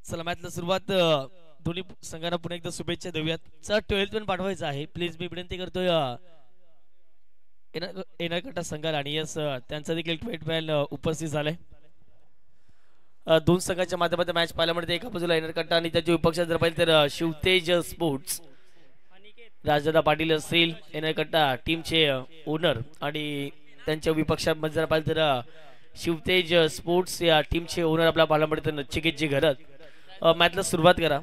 चला मॅचला सुरुवात दोन्ही संघांना पुन्हा एकदा शुभेच्छा देऊयात. सर 12th पण पाठवायचं आहे प्लीज, मी विनंती करतोय एनरकट्टा संघाला. आणि यस त्यांचा देखील 12th पॅन उपस्थित झालाय. दोन संघांच्या माध्यमातून मॅच पाहायला मिळते. एका बाजूला एनरकट्टा आणि त्याच्या विपक्षात जर पाहिलं तर शिवतेज स्पोर्ट्स राजदादा पाटील असतील एनरकट्टा टीमचे ओनर, आणि त्यांच्या विपक्षामध्ये जर पाहिलं तर शिवतेज स्पोर्ट्स या टीमचे ओनर आपल्याला पाहायला मिळतात नचिकेतजी घरत. मॅचला सुरुवात करा.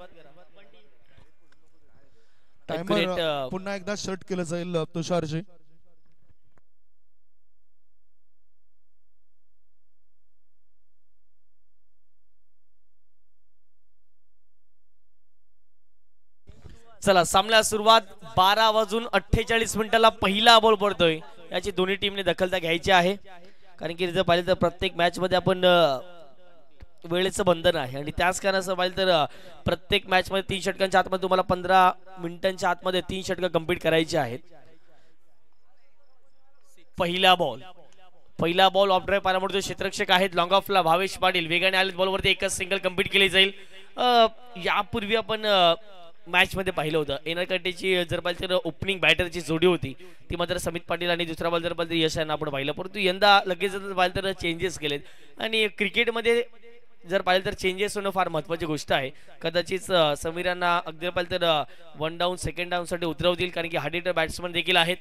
टायमर पुन्हा एकदा सेट केलं जाईल तुषारजी. चला सामन्याला सुरुवात. 12:48 पहिला बॉल पडतोय. याची दोन्ही टीमने दखलता घ्यायची आहे, कारण की जर पाहिलं तर प्रत्येक मॅच मध्ये आपण वेळेचं बंधन आहे, आणि त्याच कारणाचं पाहिलं तर प्रत्येक मॅच मध्ये 3 षटकांच्या आतमध्ये तुम्हाला 15 मिनिटांच्या आतमध्ये 3 षटकं कंप्लीट करायची आहेत. पहिला बॉल ऑफ ड्राईव्ह पाहायला मिळतो. क्षेत्ररक्षक आहेत लॉंग ऑफला भावेश पाटील. वेगाने आले बॉलवरती एकच सिंगल कंप्लीट केली जाईल. यापूर्वी आपण मॅच मध्ये पाहिलं होतं एनरकट्ट्याची जर पाहिलं तर ओपनिंग बॅटरची जोडी होती ती मात्र समित पाटील, आणि दुसरा बॉल जर पाहिलं तर यश यांना आपण पाहिलं. परंतु यंदा लगेच पाहिलं तर चेंजेस केलेत, आणि क्रिकेटमध्ये जर पाहिलं तर चेंजेस होणं फार महत्त्वाची गोष्ट आहे. कदाचित समीरांना अगदी पाहिलं तर 1 डाऊन 2nd डाऊनसाठी उतरवतील, कारण की हार्ड हिटर बॅट्समन देखील आहेत.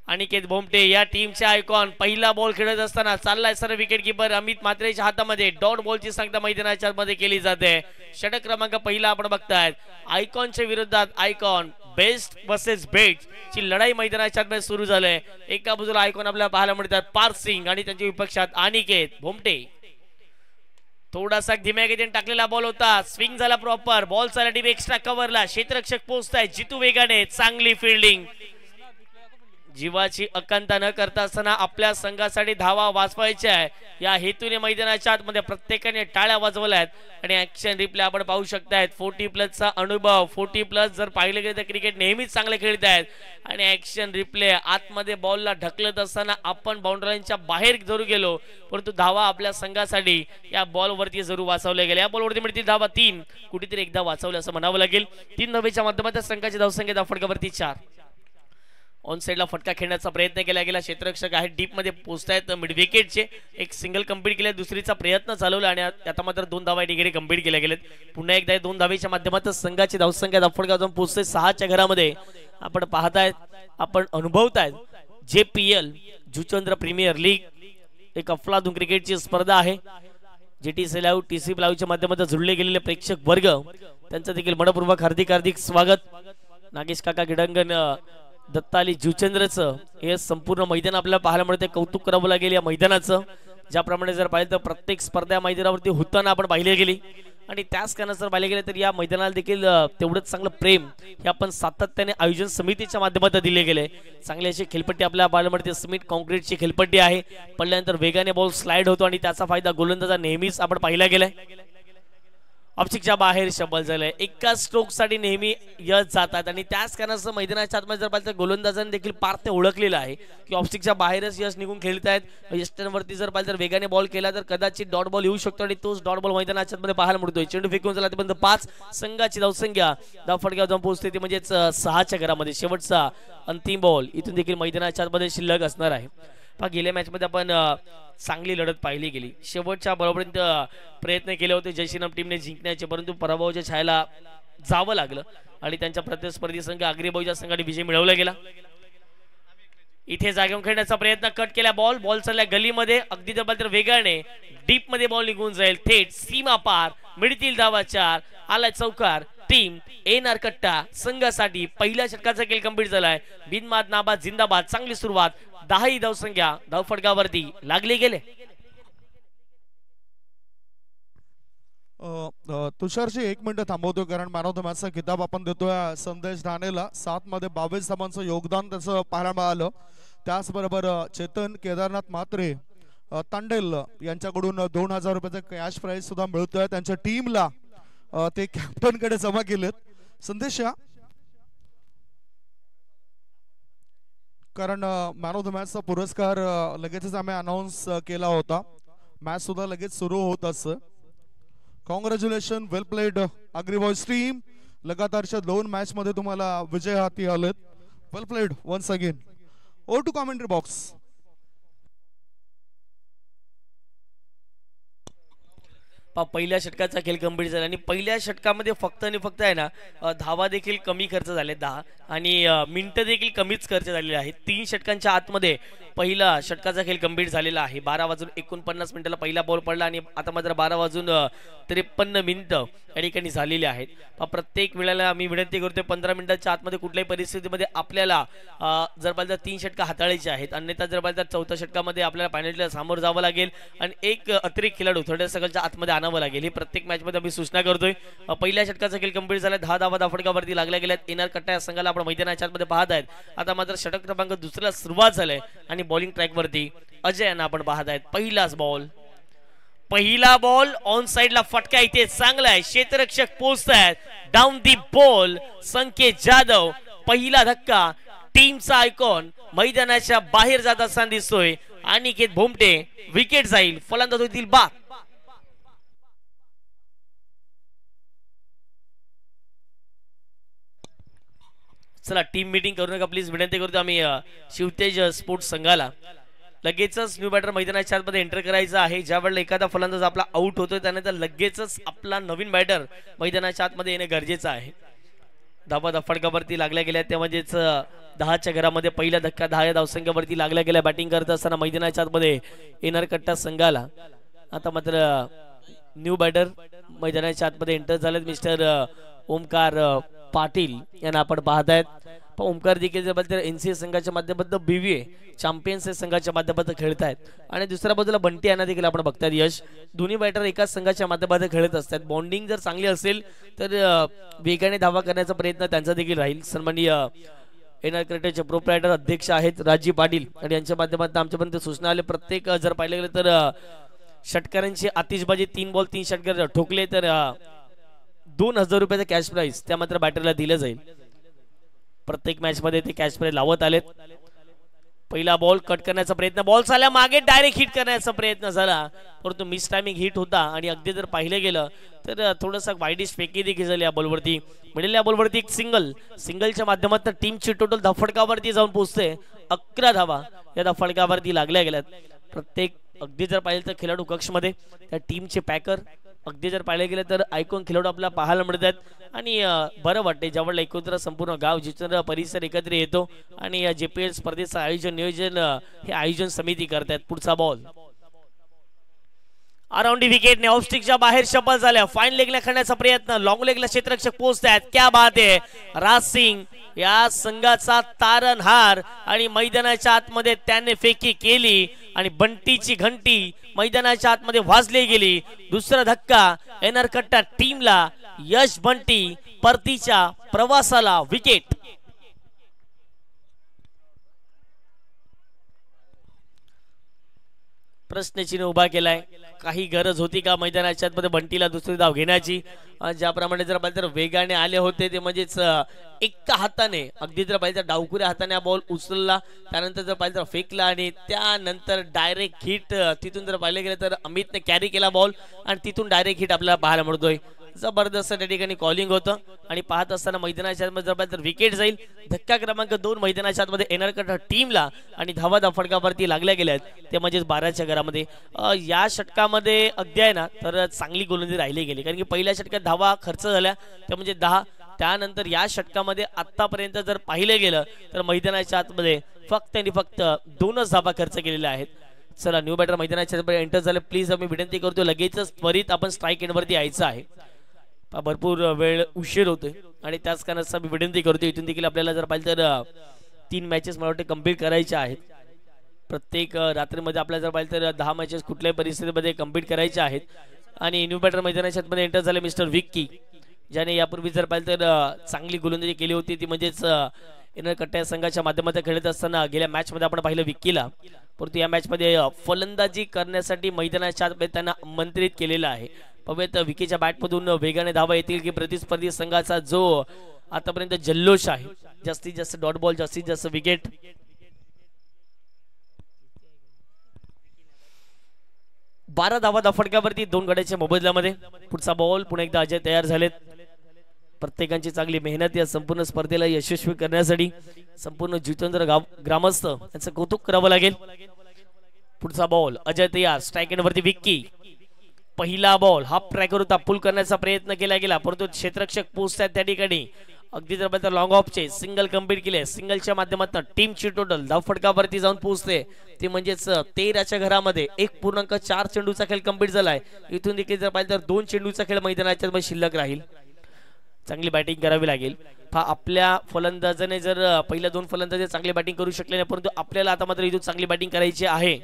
अनिकेत भोमटे या टीमच्या आयकॉन. पहिला बॉल खेळत असताना चाललाय सर विकेट किपर अमित म्हात्रेच्या हातामध्ये. डॉट बॉलची सांगता मैदानाच्या मध्ये केली जाते. षटक क्रमांक पहिला आपण बघतायत. आयकॉनच्या विरोधात आयकॉन, बेस्ट वर्सेस बेस्ट ची लढाई मैदानाच्या मध्ये सुरू झाली. एका बाजूला आयकॉन आपल्याला पाहायला मिळतात पारसिंग, आणि त्यांच्या विपक्षात अनिकेत भोमटे. थोडासा धीम्या गतीने टाकलेला बॉल होता, स्विंग झाला प्रॉपर. बॉल चालला डीप एक्स्ट्रा कव्हरला. क्षेत्ररक्षक पोहोचताय जितू वेगाने. चांगली फिल्डिंग. जीवाची अकांता न करता असताना आपल्या संघासाठी धावा वाचवायच्या आहे या हेतूने मैदानाच्या आतमध्ये प्रत्येकाने टाळ्या वाजवल्या आहेत, आणि ऍक्शन रिप्ले आपण पाहू शकतायत. 40+ अनुभव. 40+ जर पाहिले गेले तर क्रिकेट नेहमीच चांगले खेळत आहेत, आणि ऍक्शन रिप्ले आतमध्ये बॉलला ढकलत असताना आपण बाउंड्री लाईनच्या बाहेर जरूर गेलो, परंतु धावा आपल्या संघासाठी या बॉलवरती जरूर वाचवल्या गेल्या. या बॉलवरती मिळतील धावा 3. कुठेतरी एकदा वाचवलं असं म्हणावं लागेल. 3 धावेच्या माध्यमातून संघाची धावसंख्या धावफटकावरती 4. ऑन साइडला फटका खेळण्याचा प्रयत्न केला गेला. क्षेत्ररक्षक आहेत डीप मध्ये पोहोचतायत मिड विकेटचे. एक सिंगल कंप्लीट केले, दुसरीचा प्रयत्न चालवला, आणि आता मात्र 2 धावा डिग्री कंप्लीट केल्या गेलेत. पुन्हा एकदा 2 धावेच्या माध्यमातून संघाची धावसंख्या धावफटका जाऊन पोहोचते 6च्या घरामध्ये. आपण पाहतायत, आपण अनुभवतायत JPL जुचंद्र प्रीमियर लीग एक अफलातून क्रिकेटची स्पर्धा आहे. JTC लाईव्ह TC लाईव्हच्या माध्यमातून जुळले गेलेले प्रेक्षक वर्ग त्यांचं देखील मनपूर्वक हार्दिक स्वागत. नागेश काका गिडंगन, दत्ताली जुचंद्रचं हे संपूर्ण मैदान आपल्याला पाहायला मिळते. कौतुक करावं लागेल या मैदानाचं. ज्याप्रमाणे जर पाहिलं तर प्रत्येक स्पर्धा मैदानावरती होताना आपण पाहिली गेली, आणि त्याच कारणाने जर पाहिले गेले तर या मैदानाला देखील तेवढंच चांगलं प्रेम हे आपण सातत्याने आयोजन समितीच्या माध्यमातून दिले गेले. चांगली अशी खेळपट्टी आपल्याला पाहायला मिळते. सिमेंट कॉन्क्रीटची खेळपट्टी आहे. पडल्यानंतर वेगाने बॉल स्लाइड होतो, आणि त्याचा फायदा गोलंदाजा नेहमीच आपण पाहिला गेलाय. ऑप्स्टिकच्या बाहेर शबल झालंय. एका स्ट्रोक साठी नेहमी यश जातात, आणि त्याच कारणाचं मैदानाच्या आतमध्ये जर पाहिलं तर गोलंदाजांनी देखील पार्थ ओळखलेलं आहे की ऑप्स्टिकच्या बाहेरच यश निघून खेळतायत. यष्टांवरती जर पाहिलं तर वेगाने बॉल केला तर कदाचित डॉट बॉल येऊ शकतो, आणि तोच डॉट बॉल मैदानाच्या मध्ये पाहायला मिळतोय. चेंडू फेकून झाला ते 5. संघाची धावसंख्या धावफटक्यावर जाऊन पोहोचते ती म्हणजेच 6च्या घरामध्ये. शेवटचा अंतिम बॉल इथून देखील मैदानाच्या आतमध्ये शिल्लक असणार आहे. गेल्या मॅच मध्ये आपण चांगली लढत पाहिली गेली. शेवटच्या बरोबरीत प्रयत्न केले होते जयश्रीराम टीमने जिंकण्याचे, परंतु पराभवाच्या छायेला जावं लागलं, आणि त्यांच्या प्रतिस्पर्धी संघ अग्रीबाईच्या संघाने विजय मिळवला गेला. इथे जागेवर खेळण्याचा प्रयत्न, कट केला बॉल चालल्या गलीमध्ये. अगदी जबल तर वेगाने डीप मध्ये बॉल निघून जाईल. थेट सीमा पार. मिळतील धावा 4. आलाय चौकार. टीम एनरकट्टा संघासाठी पहिल्या षटकाचा खेळ कंप्लीट झालाय. बिनमाद नाबाद जिंदाबाद. चांगली सुरुवात. 10 धावसंख्या धावफटकावरती लागले गेले. तुषारजी 1 मिनिट थांबवतोय, कारण मॅन ऑफ द मॅचचा किताब आपण देतोय संदेश ढाणेला. 7 मध्ये 22 धावांचं योगदान त्याचं पाहायला मिळालं. त्याचबरोबर चेतन केदारनाथ म्हात्रे तांडेल यांच्याकडून 2000 रुपयाचं कॅश प्राइज सुद्धा मिळतोय. त्यांच्या टीमला ते कॅप्टन कडे जमा केलेत. संदेश या, कारण मॅन ऑफ द मॅचचा पुरस्कार लगेचच आम्ही अनाउन्स केला होता. मॅच सुद्धा लगेच सुरू होत असं. Congratulation, well played Agri boys team. लगातारच्या 2 मॅच मध्ये तुम्हाला विजय हाती आलेत. Well played once again. Over to commentary box. पहिल्या षटकाचा खेळ कंप्लीट झाला आणि पहिल्या षटकामध्ये फक्त आणि फक्त आहे ना धावा देखील कमी खर्च झाले 10 आणि मिनिटं देखील कमीच खर्च झालेले आहेत. 3 षटकांच्या आतमध्ये पहिला षटकाचा खेळ कंप्लीट झालेला आहे. 12:49 मिनिटाला पहिला बॉल पडला आणि आता मात्र 12:53 मिनिटं या ठिकाणी झालेली आहेत. प्रत्येक वेळेला आम्ही विनंती करतोय 15 मिनिटाच्या आतमध्ये कुठल्याही परिस्थितीमध्ये आपल्याला जर पाहिजे 3 षटकं हाताळायची आहेत, अन्यथा जर पाहिजे चौथ्या षटकामध्ये आपल्याला फायनलला सामोरं जावं लागेल आणि एक अतिरिक्त खेळाडू थोड्या सगळ्याच्या आतमध्ये आणावं लागेल. ही प्रत्येक मॅच मध्ये आम्ही सूचना करतोय. पहिल्या षटकाचा खेळ कंप्लीट झाला. 10 धावा फटकावरती लागल्या गेल्यात. येणार कट्टा या संघाला आपण मैदानाच्या आतमध्ये पाहत आहेत. आता मात्र षटक क्रमांक 2ला सुरुवात झाली आणि बॉलिंग ट्रॅक वरती अजय यांना आपण पाहत आहेत. पहिला बॉल ऑन साइडला फटका इथे चांगला आहे. क्षेत्ररक्षक पोहोचतायत. डाऊन दी बॉल संकेत जाधव. पहिला धक्का. टीमचा आयकॉन मैदानाच्या बाहेर जात असताना दिसतोय. अनिकेत भोमटे. विकेट जाईल. फलंदाज होतील बाद. चला टीम मीटिंग करू नका प्लीज, विनंती करतो आम्ही शिवतेज स्पोर्ट्स संघाला. लगेचच न्यू बॅटर मैदानाच्या आतमध्ये एंटर करायचा आहे. ज्या वेळेला एखादा फलंदाज आपला आउट होतोय त्यानंतर लगेचच आपला नवीन बॅटर मैदानाच्या आतमध्ये येणे गरजेचं आहे. धावा फटकावरती लागल्या गेल्या त्या म्हणजेच 10च्या घरामध्ये पहिला धक्का 10 या धावसंख्यावरती लागल्या गेल्या. बॅटिंग करत असताना मैदानाच्या आतमध्ये येणार कट्टा संघाला. आता मात्र न्यू बॅटर मैदानाच्या आतमध्ये एंटर झालेत. मिस्टर ओमकार पाटील यांना आपण पाहत आहेत. ओमकार देखील एनसीए संघाच्या माध्यमातून बीव्हीए चॅम्पियन्स संघाच्या माध्यमातून खेळत आहेत आणि दुसऱ्या बाजूला बंटी यांना देखील आपण बघतात. यश दोन्ही बॅटर एकाच संघाच्या माध्यमातून खेळत असतात. बॉन्डिंग जर चांगली असेल तर वेगाने धावा करण्याचा प्रयत्न त्यांचा देखील राहील. सन्माननीय एनआर क्रिकेटचे प्रोप्रायटर अध्यक्ष आहेत राजीव पाटील आणि यांच्या माध्यमातून आमच्यापर्यंत सूचना आले. प्रत्येक जर पाहिलं गेलं तर षटकारांची आतिषबाजी 3 बॉल 3 षटकार ठोकले तर 2000 रुपयाचा कॅश प्राइज त्या मात्र बॅटरला दिलं जाईल. प्रत्येक मॅच मध्ये ते कॅच प्राइज लावत आलेत. पहिला बॉल कट करण्याचा प्रयत्न. बॉल झाला मागे डायरेक्ट हिट करण्याचा प्रयत्न झाला परंतु मिस टायमिंग हिट होता आणि अगदी जर पाहिलं गेलं तर थोडंसं वाईडिश फेकी देखील झाली या बॉलवरती. मिळालेल्या बॉलवरती एक सिंगलच्या माध्यमातून टीमची टोटल धावफटकावरती जाऊन पोहोचते. 11 धावा या धावफटकावरती लागल्या गेल्यात. प्रत्येक अगदी जर पाहिलं तर खेळाडू कक्ष मध्ये त्या टीमचे पॅकर अगदी जर पाहिलं गेलं तर आयकॉन खेळाडू आपल्याला पाहायला मिळतात आणि बरं वाटते ज्यावेळेला एकत्र संपूर्ण गाव जिथं परिसर एकत्र येतो आणि JPL स्पर्धेचं नियोजन हे आयोजन समिती करतात. पुढचा बॉल अराउंड विकेटने ऑफ स्टिकच्या बाहेर शपल झाल्या. फाईन लेगला खेळण्याचा प्रयत्न. लॉंग लेगला क्षेत्ररक्षक पोहोचतात. क्या बात आहे. राज सिंग या संघाचा तारणहार आणि मैदानाच्या आतमध्ये त्याने फेकी केली आणि बंटीची घंटी मैदानाच्या आतमध्ये वाजली गेली. दुसरा धक्का एनआर कट्टा टीमला. यश बंटी परतीच्या प्रवासाला विकेट. प्रश्नचिन्ह उभा केलाय. काही गरज होती का मैदानाच्या आतमध्ये बंटीला दुसरी धाव घेण्याची? ज्याप्रमाणे जर पाहिजे तर वेगाने आले होते ते म्हणजेच एका हाताने अगदी जर पाहिजे डावकुऱ्या हाताने हा बॉल उचलला त्यानंतर जर पाहिजे फेकला आणि त्यानंतर डायरेक्ट हिट. तिथून जर पाहिलं गेलं तर अमितने कॅरी केला बॉल आणि तिथून डायरेक्ट हिट आपल्याला पाहायला मिळतोय. जबरदस्त त्या ठिकाणी कॉलिंग होतं आणि पाहत असताना मैदानाच्या आतमध्ये जर तर विकेट जाईल. धक्का क्रमांक 2 मैदानाच्या आतमध्ये एनआर कट्टा टीमला आणि धावा फटकावरती लागल्या गेल्यात ते म्हणजेच 12च्या घरामध्ये. या षटकामध्ये अगदी आहे ना तर चांगली गोलंदाजी राहिली गेली कारण की पहिल्या षटकात धावा खर्च झाल्या त्या म्हणजे 10. त्यानंतर या षटकामध्ये आतापर्यंत जर पाहिलं गेलं तर मैदानाच्या आतमध्ये फक्त आणि फक्त 2च धावा खर्च केलेल्या आहेत. चला न्यू बॅटर मैदानाच्या आतमध्ये एंटर झाले. प्लीज आम्ही विनंती करतो लगेचच त्वरित आपण स्ट्राईक एंडवरती यायचं आहे. भरपूर वेळ उशीर होतोय आणि त्याच कारणास्तव मी विनंती करतो इथून देखील आपल्याला जर पाहिजे तर 3 मॅचेस मला वाटते कंप्लीट करायच्या आहेत. प्रत्येक रात्रीमध्ये आपल्याला जर पाहिजे तर 10 मॅचेस कुठल्याही परिस्थितीमध्ये कंप्लीट करायच्या आहेत. आणि न्यू बॅटर मैदानाच्या आतमध्ये एंटर झाले मिस्टर विक्की ज्याने यापूर्वी जर पाहिजे तर चांगली गोलंदाजी केली होती ती म्हणजेच एनआर कट्टा संघाच्या माध्यमातून खेळत असताना गेल्या मॅच मध्ये आपण पाहिलं विक्कीला परंतु या मॅच मध्ये फलंदाजी करण्यासाठी मैदानाच्या आतमध्ये त्यांना आमंत्रित केलेलं आहे. पवेत विकीच्या बॅटमधून वेगाने धावा येतील की प्रतिस्पर्धी संघाचा जो आतापर्यंत जल्लोष आहे जास्तीत जास्त डॉट बॉल जास्तीत जास्त विकेट. 12 धावा फटक्यावरती 2 गड्याच्या मोबदल्यामध्ये. पुढचा बॉल पुन्हा एकदा अजय तयार झालेत. प्रत्येकाची चांगली मेहनत या संपूर्ण स्पर्धेला यशस्वी करण्यासाठी संपूर्ण जितेंद्र ग्रामस्थ यांचं कौतुक करावं लागेल. पुढचा बॉल अजय तयार. स्ट्राइक एंड वरती विक्की. पहिला बॉल हाफ ट्रॅकर होता, पुल करण्याचा प्रयत्न केला गेला परंतु क्षेत्ररक्षक पोहोचतात त्या ठिकाणी. अगदी जर लॉंग ऑफचे सिंगल कंप्लीट केले. सिंगलच्या माध्यमातून टीमची टोटल धावफटकावरती जाऊन पोहोचते ते म्हणजेच 13च्या घरामध्ये 1.4 चेंडूचा खेळ कंप्लीट झालाय. इथून देखील जर पाहिलं तर 2 चेंडूचा खेळ मैदानाच्या मध्ये शिल्लक राहील. चांगली बॅटिंग करावी लागेल. आपल्या फलंदाजाने जर पहिल्या 2 फलंदाज चांगली बॅटिंग करू शकले नाही परंतु आपल्याला आता मात्र इथून चांगली बॅटिंग करायची आहे.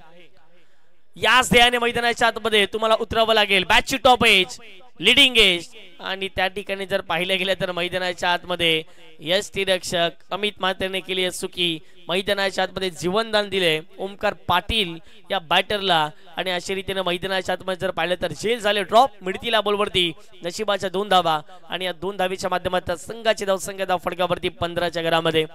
याच ध्येयाने मैदानाच्या आतमध्ये तुम्हाला उतरावं लागेल. बॅटची टॉप एज, लीडिंग एज आणि त्या ठिकाणी जर पाहिलं गेलं तर मैदानाच्या आतमध्ये यष्टीरक्षक अमित म्हात्रेने केली चुकी. मैदानाच्या आतमध्ये जीवनदान दिले ओमकार पाटील या बॅटरला आणि अशा रीतीने मैदानाच्या आतमध्ये जर पाहिलं तर झेल झाले. ड्रॉप मिळतीला बॉलवरती नशिबाच्या 2 धावा आणि या 2 धावीच्या माध्यमातून संघाची धाव फटकावरती 15च्या घरामध्ये.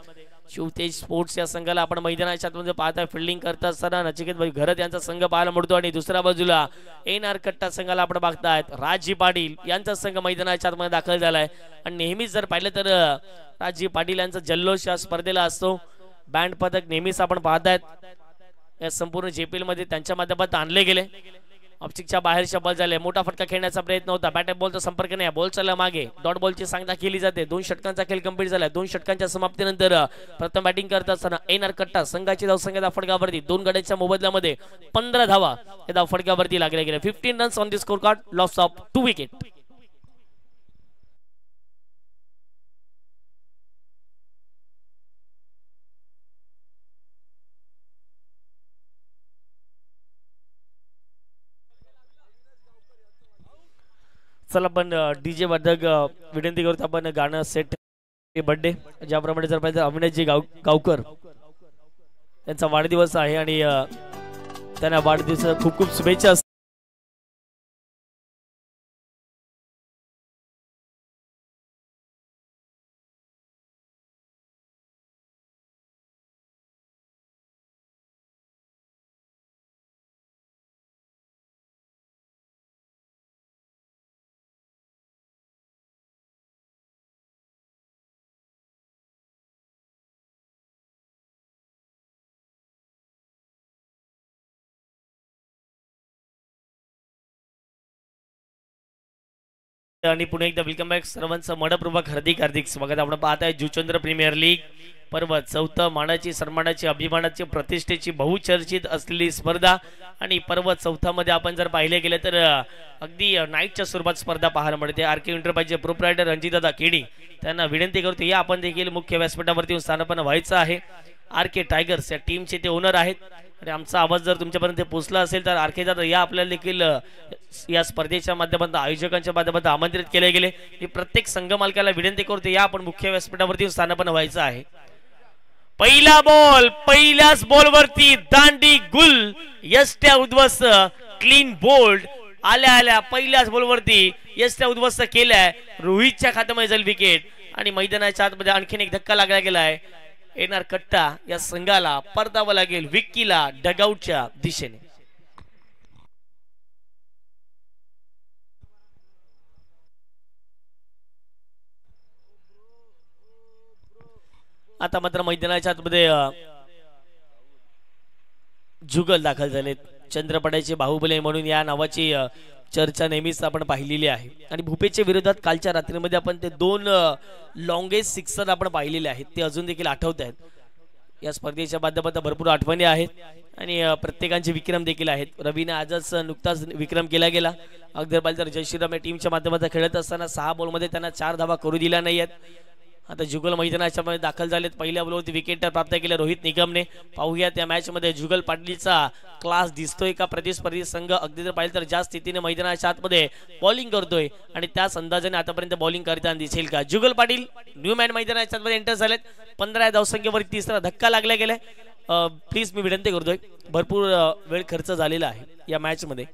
शिवतेज स्पोर्ट्स या संघाला आपण मैदानाच्या आतमध्ये पाहता फिल्डिंग करत असताना नचिकेत भाई घरत यांचा संघ पाहायला मिळतो आणि दुसऱ्या बाजूला एनआर कट्टा संघाला आपण बघतायत राजी पाटील यांचा संघ मैदानाच्या आतमध्ये दाखल झालाय. आणि नेहमीच जर पाहिलं तर राजी पाटील यांचा जल्लोष या स्पर्धेला असतो. बँड पदक नेहमीच आपण पाहतायत या संपूर्ण जेपीएल मध्ये त्यांच्या माध्यमातून आणले गेले. ऑप्टिकच्या बाहेरच्या बॉल झाले. मोठा फटका खेळण्याचा प्रयत्न होता. बॅट बॉलचा संपर्क नाही. बॉल चालला मागे. डॉट बॉलची सांगता केली जाते. 2 षटकांचा खेळ कंप्लीट झाला. 2 षटकांच्या समाप्तीनंतर प्रथम बॅटिंग करत असताना एनआर कट्टा संघाची धावसंख्या फटकावरती 2 गड्यांच्या मोबदल्यामध्ये 15 धावा या धावफटकावरती लागल्या गेल्या. 15 runs on the score card. Loss of 2 wicket. चला आपण डीजे वादक विनंती करतो आपण गाणं सेट बर्थडे ज्याप्रमाणे जर पाहिजे अविनाशजी गावकर त्यांचा वाढदिवस आहे आणि त्यांना वाढदिवसाच्या खूप खूप शुभेच्छा. आणि पुन्हा एकदा वेलकम बॅक सर्वांचं मनपूर्वक हार्दिक स्वागत. आपण पाहत आहे जुचंद्र प्रीमियर लीग पर्व 4 मानाची सन्मानाची अभिमानाची प्रतिष्ठेची बहुचर्चित असलेली स्पर्धा आणि पर्व 4 मध्ये आपण जर पाहिले गेले तर अगदी नाईटच्या स्वरूपात स्पर्धा पाहायला मिळते. आरके एंटरप्राइजचे प्रोप्रायटर रणजितदादा केडी त्यांना विनंती करतो या आपण देखील मुख्य व्यासपीठावरती स्थानापन्न व्हायचं आहे. आरके टायगर्स या टीमचे ते ओनर आहेत आणि आमचा आवाज जर तुमच्यापर्यंत पोहोचला असेल तर आरके दादा या आपल्याला देखील या स्पर्धेच्या माध्यमातून आयोजकांच्या माध्यमातून आमंत्रित केले गेले. मी प्रत्येक संघ मालकाला विनंती करतो या आपण मुख्य व्यासपीठावरती स्थानापन्न व्हायचं आहे. पहिला बॉल पहिल्याच बॉलवरती दांडी गुल यष्ट्या उद्ध्वस्त क्लीन बोल्ड आल्या पहिल्याच बॉलवरती यष्ट्या उद्ध्वस्त केलाय. रोहितच्या खात्यामध्ये जाईल विकेट आणि मैदानाच्या आतमध्ये आणखीन एक धक्का लागला गेलाय. एनआर कट्टा या संघाला परतावं लागेल विक्कीला डगआउटच्या दिशेने. आता मात्र मैदानाच्या आतमध्ये जुगल दाखल झालेत. चंद्रपड्याचे बाहुबली म्हणून या नावाची चर्चा नेहमीच आपण पाहिलेली आहे आणि भूपेच्या विरोधात कालच्या रात्रीमध्ये आपण ते 2 लॉंगेस्ट सिक्सर आपण पाहिलेले आहेत ते अजून देखील आठवत आहेत. या स्पर्धेच्या माध्यमातून भरपूर आठवणी आहेत आणि प्रत्येकांचे विक्रम देखील आहेत. रवीने आजच नुकताच विक्रम केला गेला. अगदी पाहिलं तर जयश्रीराम या टीमच्या माध्यमातून खेळत असताना 6 बॉलमध्ये त्यांना 4 धावा करू दिल्या नाहीयेत. आता जुगल मैदानाच्या मध्ये दाखल झालेत. पहिल्या बॉलवरती विकेट प्राप्त केले रोहित निगमने. पाहूया त्या मॅच मध्ये जुगल पाटीलचा क्लास दिसतोय का. प्रतिस्पर्धी संघ अगदी जर पाहिलं तर ज्या स्थितीने मैदानाच्या आतमध्ये बॉलिंग करतोय आणि त्याच अंदाजाने आतापर्यंत बॉलिंग करताना दिसेल का. जुगल पाटील न्यू मॅन मैदानाच्या आतमध्ये एंटर झालेत. 15 धावसंख्येवर तिसरा धक्का लागला गेलाय. प्लीज मी विनंती करतोय भरपूर वेळ खर्च झालेला आहे या मॅच मध्ये.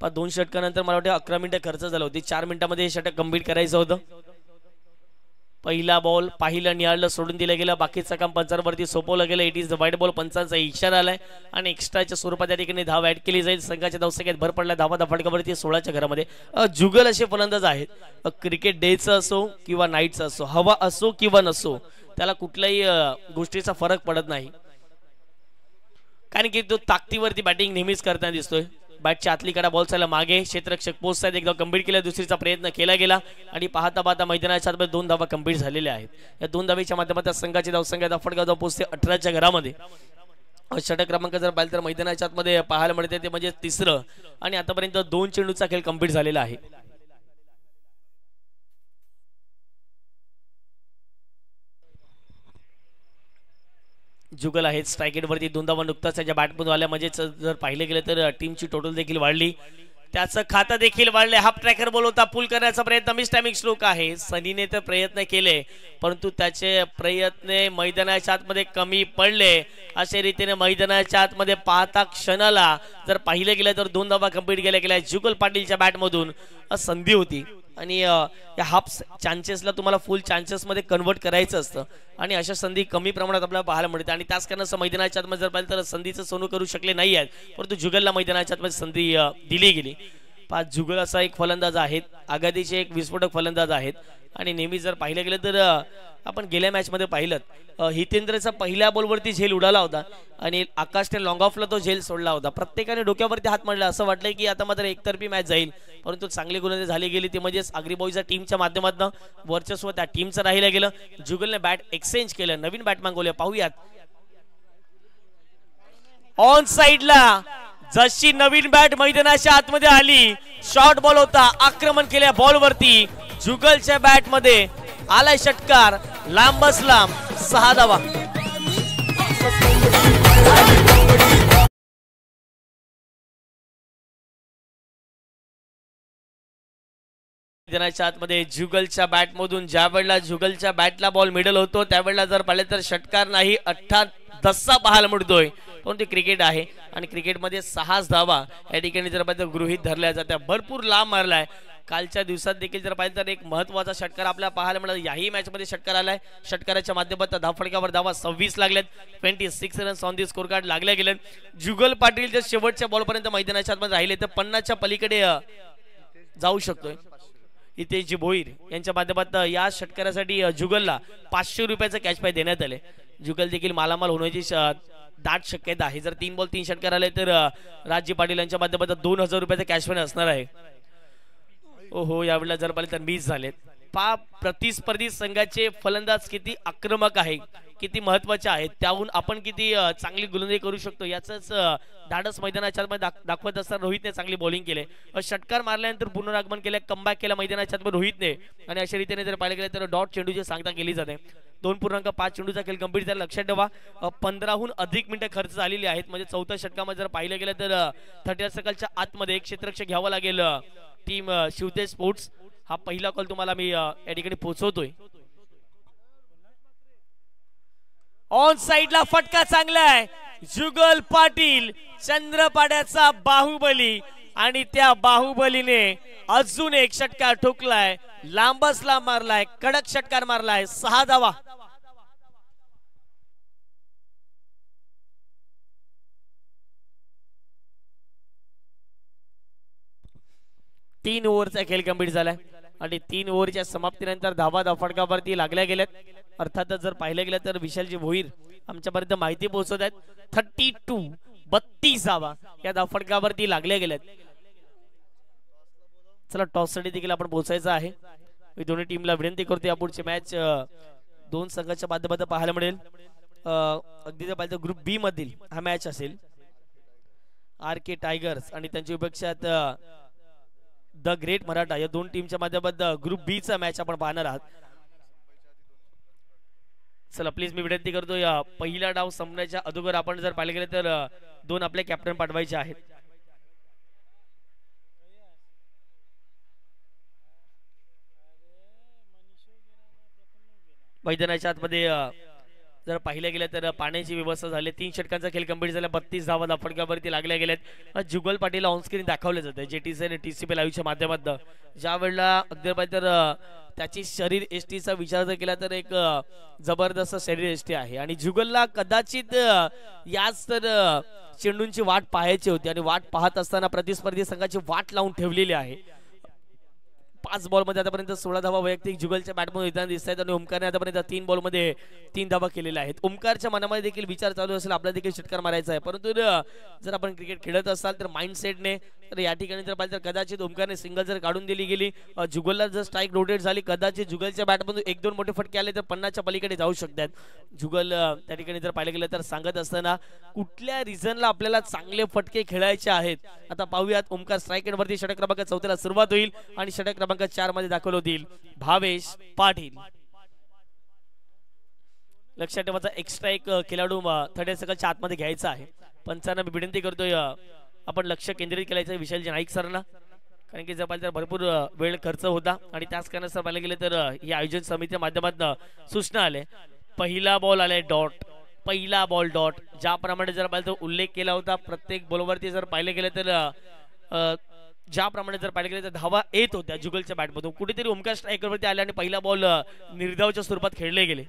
पण 2 षटकानंतर मला वाटतं 11 मिनिटं खर्च झालं होती. 4 मिनिटांमध्ये हे षटक कंप्लीट करायचं होतं. पहिला बॉल पाहिलं निहाळलं सोडून दिलं गेलं, बाकीचं काम पंचांवरती सोपवलं गेलं. It is the white ball. पंचांचा इशारा आलाय आणि एक्स्ट्राच्या स्वरूपात त्या ठिकाणी धाव ऍड केली जाईल. संघाच्या धावसंख्येत भर पडला. धावा फटकावरती 16च्या घरामध्ये. जुगल असे फलंदाज आहेत. क्रिकेट डेचं असो किंवा नाईटचं असो, हवा असो किंवा नसो, त्याला कुठल्याही गोष्टीचा फरक पडत नाही, कारण की तो ताकदीवरती बॅटिंग नेहमीच करताना दिसतोय. बॅटच्या आतली कडा बॉल चालला मागे. क्षेत्ररक्षक पोहोचतात. एकदा कंप्लीट केला, दुसरीचा प्रयत्न केला गेला आणि पाहता पाहता मैदानाच्या आतमध्ये 2 धावा कंप्लीट झालेल्या आहेत. या 2 धावेच्या माध्यमातून संघाची धावसंख्या फटका धाव पोहोचते 18च्या घरामध्ये. षटक क्रमांक जर पाहिलं तर मैदानाच्या आतमध्ये पाहायला मिळते ते म्हणजे 3रं आणि आतापर्यंत 2 चेंडूचा खेळ कंप्लीट झालेला आहे. जुगल आहेत स्ट्रायकेट वरती 2 धावा नुकताच त्याच्या बॅटमधून आल्या. म्हणजेच जर पाहिलं गेलं तर टीमची टोटल देखील वाढली, त्याचं खातं देखील वाढले. हाफ ट्रॅकर बॉल होता, पुल करण्याचा प्रयत्न, मिस टायमिंग स्ट्रोक आहे. सनीने तर प्रयत्न केले परंतु त्याचे प्रयत्न मैदानाच्या आतमध्ये कमी पडले. अशा रीतीने मैदानाच्या आतमध्ये पाहता क्षणाला जर पाहिलं गेलं तर 2 धावा कंप्लीट केल्या गेल्या. जुगल पाटीलच्या बॅटमधून संधी होती आणि या हाफ चान्सेसला तुम्हाला फुल चान्सेस मध्ये कन्वर्ट करायचं असतं आणि अशा संधी कमी प्रमाणात आपल्याला पाहायला मिळते आणि त्याच कारणाचं मैदानाच्या आतमध्ये जर पाहिलं तर संधीचं सोनं करू शकले नाही आहेत, परंतु जुगलला मैदानाच्या आतमध्ये संधी दिली गेली. जुगल असा एक फलंदाज आहेत, आघाडीचे एक विस्फोटक फलंदाज आहेत आणि नेहमी जर पाहिलं गेलं तर आपण गेल्या मॅच मध्ये पाहिलं हितेंद्रचा पहिल्या बॉलवरती झेल उडाला होता आणि आकाशने लॉंग ऑफला तो झेल सोडला होता. प्रत्येकाने डोक्यावरती हात मारला, असं वाटलं की आता मात्र एकतर्फी मॅच जाईल, परंतु चांगली गोलंदाजी झाली गेली. ते म्हणजेच आग्रीबॉईच्या टीमच्या माध्यमातून वर्चस्व त्या टीमचं राहिलं गेलं. जुगलने बॅट एक्सचेंज केलं, नवीन बॅट मागवले. पाहूयात ऑन साइडला जशी नवीन बॅट मैदानाच्या आतमध्ये आली, शॉर्ट बॉल होता, आक्रमण केल्या बॉलवरती. जुगलच्या बॅट मध्ये आलाय षटकार, लांबच लांब 6 धावा. मैदानाच्या आतमध्ये जुगलच्या बॅट मधून ज्या वेळेला जुगलच्या बॅटला बॉल मिडल होतो त्यावेळेला जर पाहिले तर षटकार नाही 18 पाहायला मिळतोय, परंतु क्रिकेट आहे आणि क्रिकेटमध्ये 6 धावा या ठिकाणी जर पाहिजे गृहीत धरल्या जात्या. भरपूर लांब मारलाय. कालच्या दिवसात देखील जर पाहिजे तर एक महत्वाचा षटकार आपल्याला पाहायला मिळाला. याही मॅच मध्ये षटकार आलाय. षटकाराच्या माध्यमातून धावफटक्यावर धावा 26 लागल्यात. 26 runs on the score card लागले गेले. जुगल पाटील जर शेवटच्या बॉलपर्यंत मैदानाच्या आतमध्ये राहिले तर 50च्या पलीकडे जाऊ शकतोय. इथे जी भोईर यांच्या माध्यमातून या षटकारासाठी जुगलला 500 रुपयाचं कॅश प्राइज देण्यात आले. जुगल देखील मालामाल होण्याची दाट शक्यता आहे. जर 3 बॉल 3 षटकार आले तर राजजी पाटील यांच्या माध्यमातून 2000 रुपयाचं कॅश प्राइज असणार आहे. ओहो, यावेळेला जर पाहिलं तर मिस झालेत. प्रतिस्पर्धी संघाचे फलंदाज किती आक्रमक आहे, किती महत्वाचे आहेत, त्याहून आपण किती चांगली गोलंदाजी करू शकतो याचंच धाडस मैदानाच्या आतमध्ये दाखवत असताना रोहितने चांगली बॉलिंग केले. षटकार मारल्यानंतर पुनरागमन केलं, कमबॅक केला मैदानाच्या आतमध्ये रोहितने आणि अशा रीतीने जर पाहिलं गेलं तर डॉट चेंडूची सांगता केली जाते. 2.5 चेंडूचा खेळ कंप्लीट झाला. लक्षात ठेवा 15हून अधिक मिनिटं खर्च झालेली आहेत. म्हणजे 4थ्या षटकामध्ये जर पाहिलं गेलं तर 30 सर्कलच्या आतमध्ये एक क्षेत्ररक्षक घ्यावं लागेल टीम शिवतेज स्पोर्ट्स. हा पहिला कॉल तुम्हाला मी या ठिकाणी पोहोचवतोय. ऑन साइडला फटका चांगला आहे. जुगल पाटील चंद्रपाड्याचा बाहुबली आणि त्या बाहुबलीने अजून एक षटकार ठोकलाय, लांबच लांब मारलाय, कडक षटकार मारलाय. 6 धावा. 3 ओव्हरचा खेळ कंप्लीट झालाय आणि 3 ओव्हरच्या समाप्तीनंतर धावा धावफटकावरती लागल्या गेल्यात. अर्थातच जर पाहिलं गेलं तर विशालजी भोईर आमच्यापर्यंत माहिती पोहोचवत आहेत. 32 धावा या धावफटकावरती लागल्या गेल्यात. चला टॉससाठी देखील आपण पोहोचायचं आहे. मी दोन्ही टीमला विनंती करतो यापुढची मॅच 2 संघाच्या माध्यमातून पाहायला मिळेल. अगदी जर पाहिलं तर ग्रुप बी मधील हा मॅच असेल. RK टायगर्स आणि त्यांच्या विपक्षात द ग्रेट मराठा या 2 टीमच्या माध्यमातून ग्रुप बी चा मॅच आपण पाहणार आहात. चला प्लीज मी विनंती करतो या पहिला डाव संपण्याच्या अगोदर आपण जर पाहिले गेले तर 2 आपले कॅप्टन पाठवायचे आहेत. मैदानाच्या आतमध्ये जर पाहिलं गेलं तर पाण्याची व्यवस्था झाली, 3 षटकांचा खेळ कंप्लीट झाला, 32 धावा फटक्यावरती लागल्या गेल्यात. जुगल पाटील ऑनस्क्रीन दाखवलं जातं जेटीसी आणि टीसीपी लाईव्हच्या माध्यमातून. ज्या वेळेला अगदी पाहिजे तर त्याची शरीर एसटीचा विचार जर केला तर एक जबरदस्त शरीर एसटी आहे आणि जुगलला कदाचित याच तर चेंडूंची वाट पाहायची होती आणि वाट पाहत असताना प्रतिस्पर्धी संघाची वाट लावून ठेवलेली आहे. 5 बॉलमध्ये आतापर्यंत 16 धावा वैयक्तिक जुगलच्या बॅटमधून येताना दिसत आहेत आणि ओमकारने आतापर्यंत 3 बॉलमध्ये 3 धावा केलेल्या आहेत. ओमकारच्या मनामध्ये देखील विचार चालू असेल आपला देखील षटकार मारायचा आहे, परंतु जर आपण क्रिकेट खेळत असाल तर माइंडसेटने तर या ठिकाणी जर पाहिजे तर कदाचित ओमकारने सिंगल जर काढून दिली गेली, जुगलला जर स्ट्राईक रोटेट झाली, कदाचित जुगलच्या बॅटमधून 1-2 मोठे फटके आले तर 50च्या पलीकडे जाऊ शकतात. जुगल त्या ठिकाणी जर पाहिलं गेलं तर सांगत असताना कुठल्या रिझनला आपल्याला चांगले फटके खेळायचे आहेत. आता पाहूयात. ओमकार स्ट्राईक एंडवरती षटक क्रमांक 4 ला सुरुवात होईल आणि षटक क्रमांक 4 मध्ये दाखल होतील भावेश पाटील. लक्षात ठेवायचा एक्स्ट्रा एक खेळाडू थर्ड सर्कलच्या आतमध्ये घ्यायचा आहे. पंचांना मी विनंती करतोय आपण लक्ष केंद्रित केल्याचं विशालजी नाईक सरांना, कारण की जर पाहिजे तर भरपूर वेळ खर्च होता आणि त्याच कारणास्तव पाहिलं गेलं तर ही आयोजन समितीच्या माध्यमातून सूचना आले. पहिला बॉल आलाय डॉट, पहिला बॉल डॉट. ज्याप्रमाणे जर पाहिलं तर उल्लेख केला होता प्रत्येक बॉलवरती जर पाहिलं गेलं तर ज्याप्रमाणे जर पाहिलं गेलं तर धावा येत होत्या जुगलच्या बॅटमधून, कुठेतरी ओमकार स्ट्रायकरवरती आले आणि पहिला बॉल निर्धावच्या स्वरूपात खेळले गेले.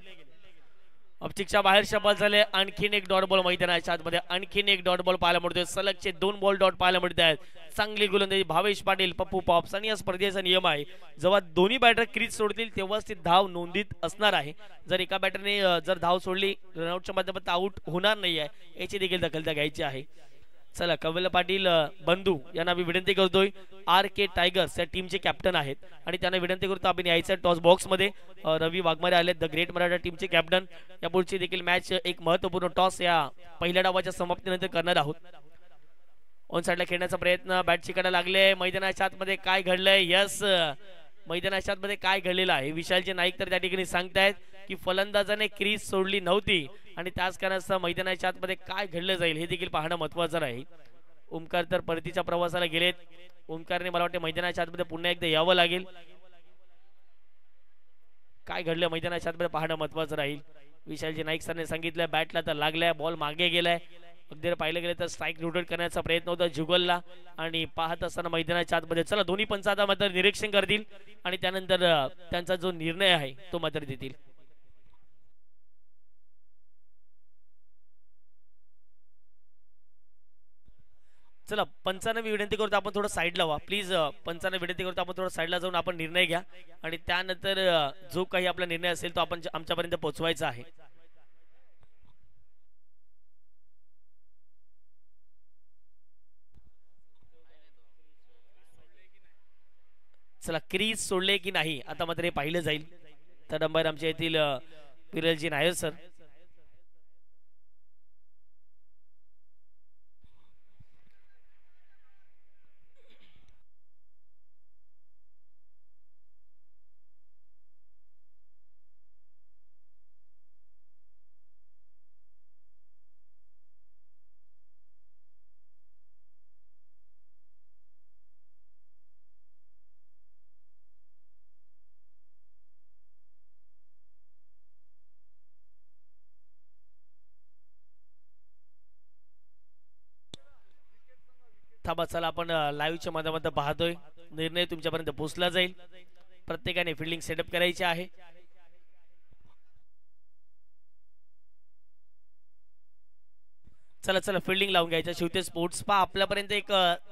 ऑप्टिकच्या बाहेर शपथ झाले. आणखीन एक डॉट बॉल मैदानाच्या आतमध्ये, आणखीन एक डॉट बॉल पाहायला मिळतोय. सलगचे 2 बॉल डॉट पाहायला मिळत आहेत. चांगली गोलंदाजी भावेश पाटील, पप्पू पॉप्स. आणि या स्पर्धेचा नियम आहे जेव्हा दोन्ही बॅटर क्रीज सोडतील तेव्हाच ती धाव नोंदीत असणार आहे. जर एका बॅटरने जर धाव सोडली रनआउटच्या माध्यमातून आउट होणार नाही आहे, याची देखील दखलता घ्यायची आहे. चला, कवल पाटील बंधू यांना मी विनंती करतोय, RK टायगर्स या टीमचे कॅप्टन आहेत आणि त्यांना विनंती करतो आपण यायचं टॉस बॉक्स मध्ये. रवी वाघमारे आले, द ग्रेट मराठा टीमचे कॅप्टन. या पुढची देखील मॅच एक महत्वपूर्ण टॉस या पहिल्या डावाच्या समाप्तीनंतर करणार आहोत. ऑन साइडला खेळण्याचा प्रयत्न, बॅट चिकायला लागले. मैदानाच्या आतमध्ये काय घडलंय? यस, मैदानाच्या आतमध्ये काय घडलेलं आहे? विशालजी नाईक तर त्या ठिकाणी सांगतायत की फलंदाजाने क्रीज सोडली नव्हती आणि त्याच कारणास्तव मैदानाच्या आतमध्ये काय घडलं जाईल हे देखील पाहणं महत्वाचं आहे. ओमकार तर परतीच्या प्रवासाला गेलेत. ओमकारने मला वाटते मैदानाच्या आतमध्ये पुन्हा एकदा यावं लागेल. काय घडलं मैदानाच्या आतमध्ये पाहणं महत्वाचं राहील. विशालजी नाईक सरने सांगितलं बॅटला तर लागलाय, बॉल मागे गेलाय. अगदी पाहिलं गेलं तर स्ट्राईक रोटेट करण्याचा प्रयत्न होता जुगलला आणि पाहत असताना मैदानाच्या आतमध्ये चला दोन्ही पंच आता मात्र निरीक्षण करतील आणि त्यानंतर त्यांचा जो निर्णय आहे तो मात्र देतील. चला, पंचांना मी विनंती करतो आपण थोडं साईडला व्हा प्लीज. पंचांना विनंती करतो आपण थोडं साईडला जाऊन आपण निर्णय घ्या आणि त्यानंतर जो काही आपला निर्णय असेल तो आपण आमच्यापर्यंत पोहोचवायचा आहे. चला, क्रीज सोडले की नाही आता मात्र हे पाहिलं जाईल. तर अंबायर आमच्या येथील विरलजी नायर सर. थांबा, चला आपण लाईव्हच्या माध्यमातून पाहतोय. निर्णय तुमच्यापर्यंत पोहोचला जाईल. प्रत्येकाने फिल्डिंग सेटअप करायची आहे. चला चला, फिल्डिंग लावून घ्यायचं. शेवटी स्पोर्ट्स पा आपल्यापर्यंत एक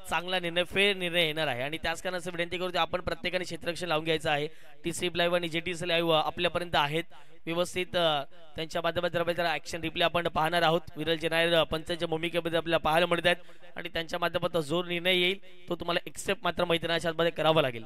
चांगला निर्णय, फेअर निर्णय येणार आहे आणि त्याच कारणाचं विनंती करतो आपण प्रत्येकाने क्षेत्ररक्षण लावून घ्यायचं आहे. टीसी लाईव्ह आणि जेटीसी लाईव्ह आपल्यापर्यंत आहेत व्यवस्थित. त्यांच्या माध्यमातून ऍक्शन रिप्ले आपण पाहणार आहोत. विरलजी नायर पंचांच्या भूमिकेमध्ये आपल्याला पाहायला मिळत आहेत आणि त्यांच्या माध्यमातून जो निर्णय येईल तो तुम्हाला एक्सेप्ट मात्र मैदानाच्या आतमध्ये करावा लागेल.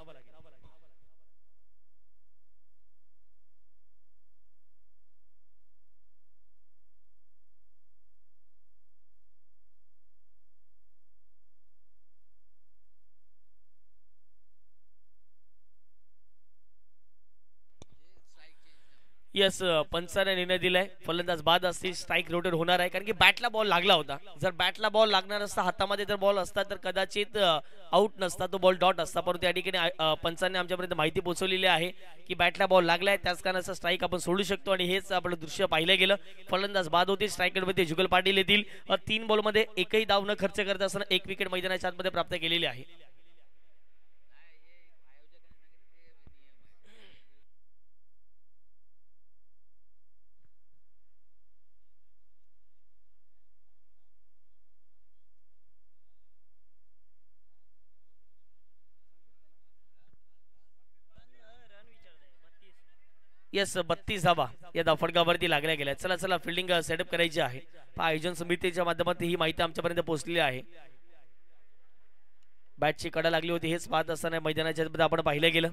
यस, पंचाने निर्णय दिलाय, फलंदाज बाद असतील, स्ट्राईक रोटेट होणार आहे, कारण की बॅटला बॉल लागला होता. जर बॅटला बॉल लागणार असता, हातामध्ये जर बॉल असता तर कदाचित आउट नसता, तो बॉल डॉट असता. परंतु या ठिकाणी पंचांनी आमच्यापर्यंत माहिती पोहोचवलेली आहे की बॅटला बॉल लागलाय, त्याच कारणाचा स्ट्राईक आपण सोडू शकतो आणि हेच आपलं दृश्य पाहिलं गेलं. फलंदाज बाद होतील, स्ट्राईकरमध्ये जुगल पाटील येतील. 3 बॉलमध्ये एकही धाव न खर्च करत असताना 1 विकेट मैदानाच्या आतमध्ये प्राप्त केलेली आहे. येस, 32 धावा या धावफटकावरती लागल्या गेल्या. चला चला, फिल्डिंग सेटअप करायची आहे. आयोजन समितीच्या माध्यमातून ही माहिती आमच्यापर्यंत पोहोचलेली आहे. बॅटची कडा लागली होती, हेच पाहत असताना मैदानाच्या मध्ये आपण पाहिलं गेलं.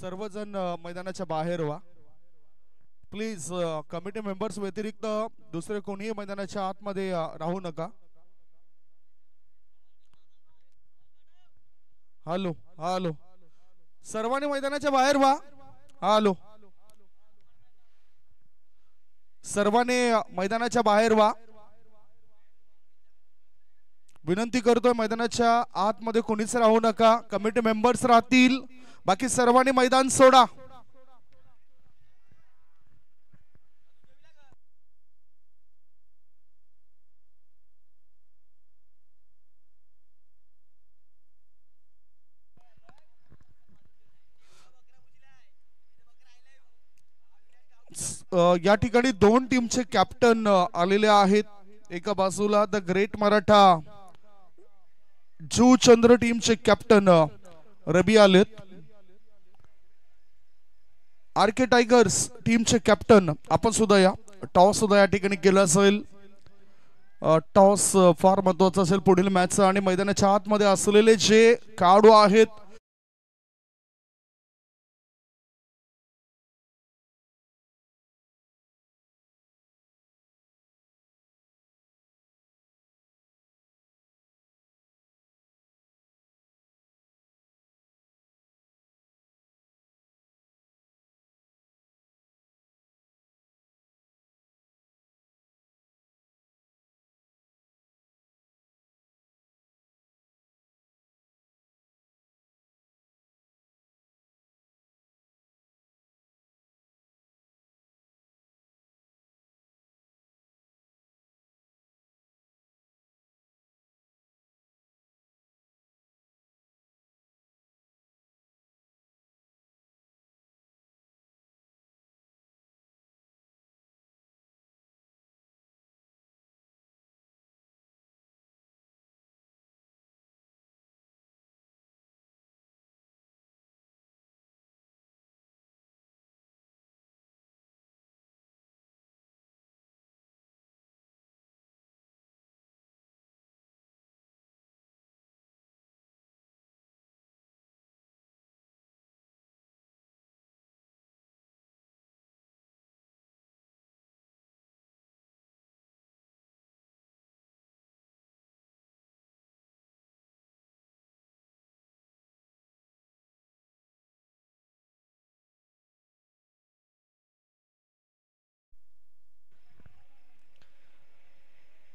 सर्वजण मैदानाच्या बाहेर व्हा प्लीज. कमिटी मेंबर्स व्यतिरिक्त दुसरे कोणीही मैदानाच्या आतमध्ये राहू नका. हॅलो हॅलो, सर्वांनी मैदानाच्या बाहेर व्हा. हॅलो, सर्वांनी मैदानाच्या बाहेर व्हा. विनंती करतोय मैदानाच्या आतमध्ये कोणीच राहू नका. कमिटी मेंबर्स राहतील, बाकी सर्वांनी मैदान सोडा. या ठिकाणी दोन टीमचे कॅप्टन आलेले आहेत. एका बाजूला द ग्रेट मराठा जू चंद्र टीमचे कॅप्टन रबी आलेत. आर के टायगर्स टीमचे कॅप्टन आपण सुद्धा या. टॉस सुद्धा या ठिकाणी केला असेल. टॉस फार महत्वाचा असेल पुढील मॅचचा. आणि मैदानाच्या आतमध्ये असलेले जे खेळाडू आहेत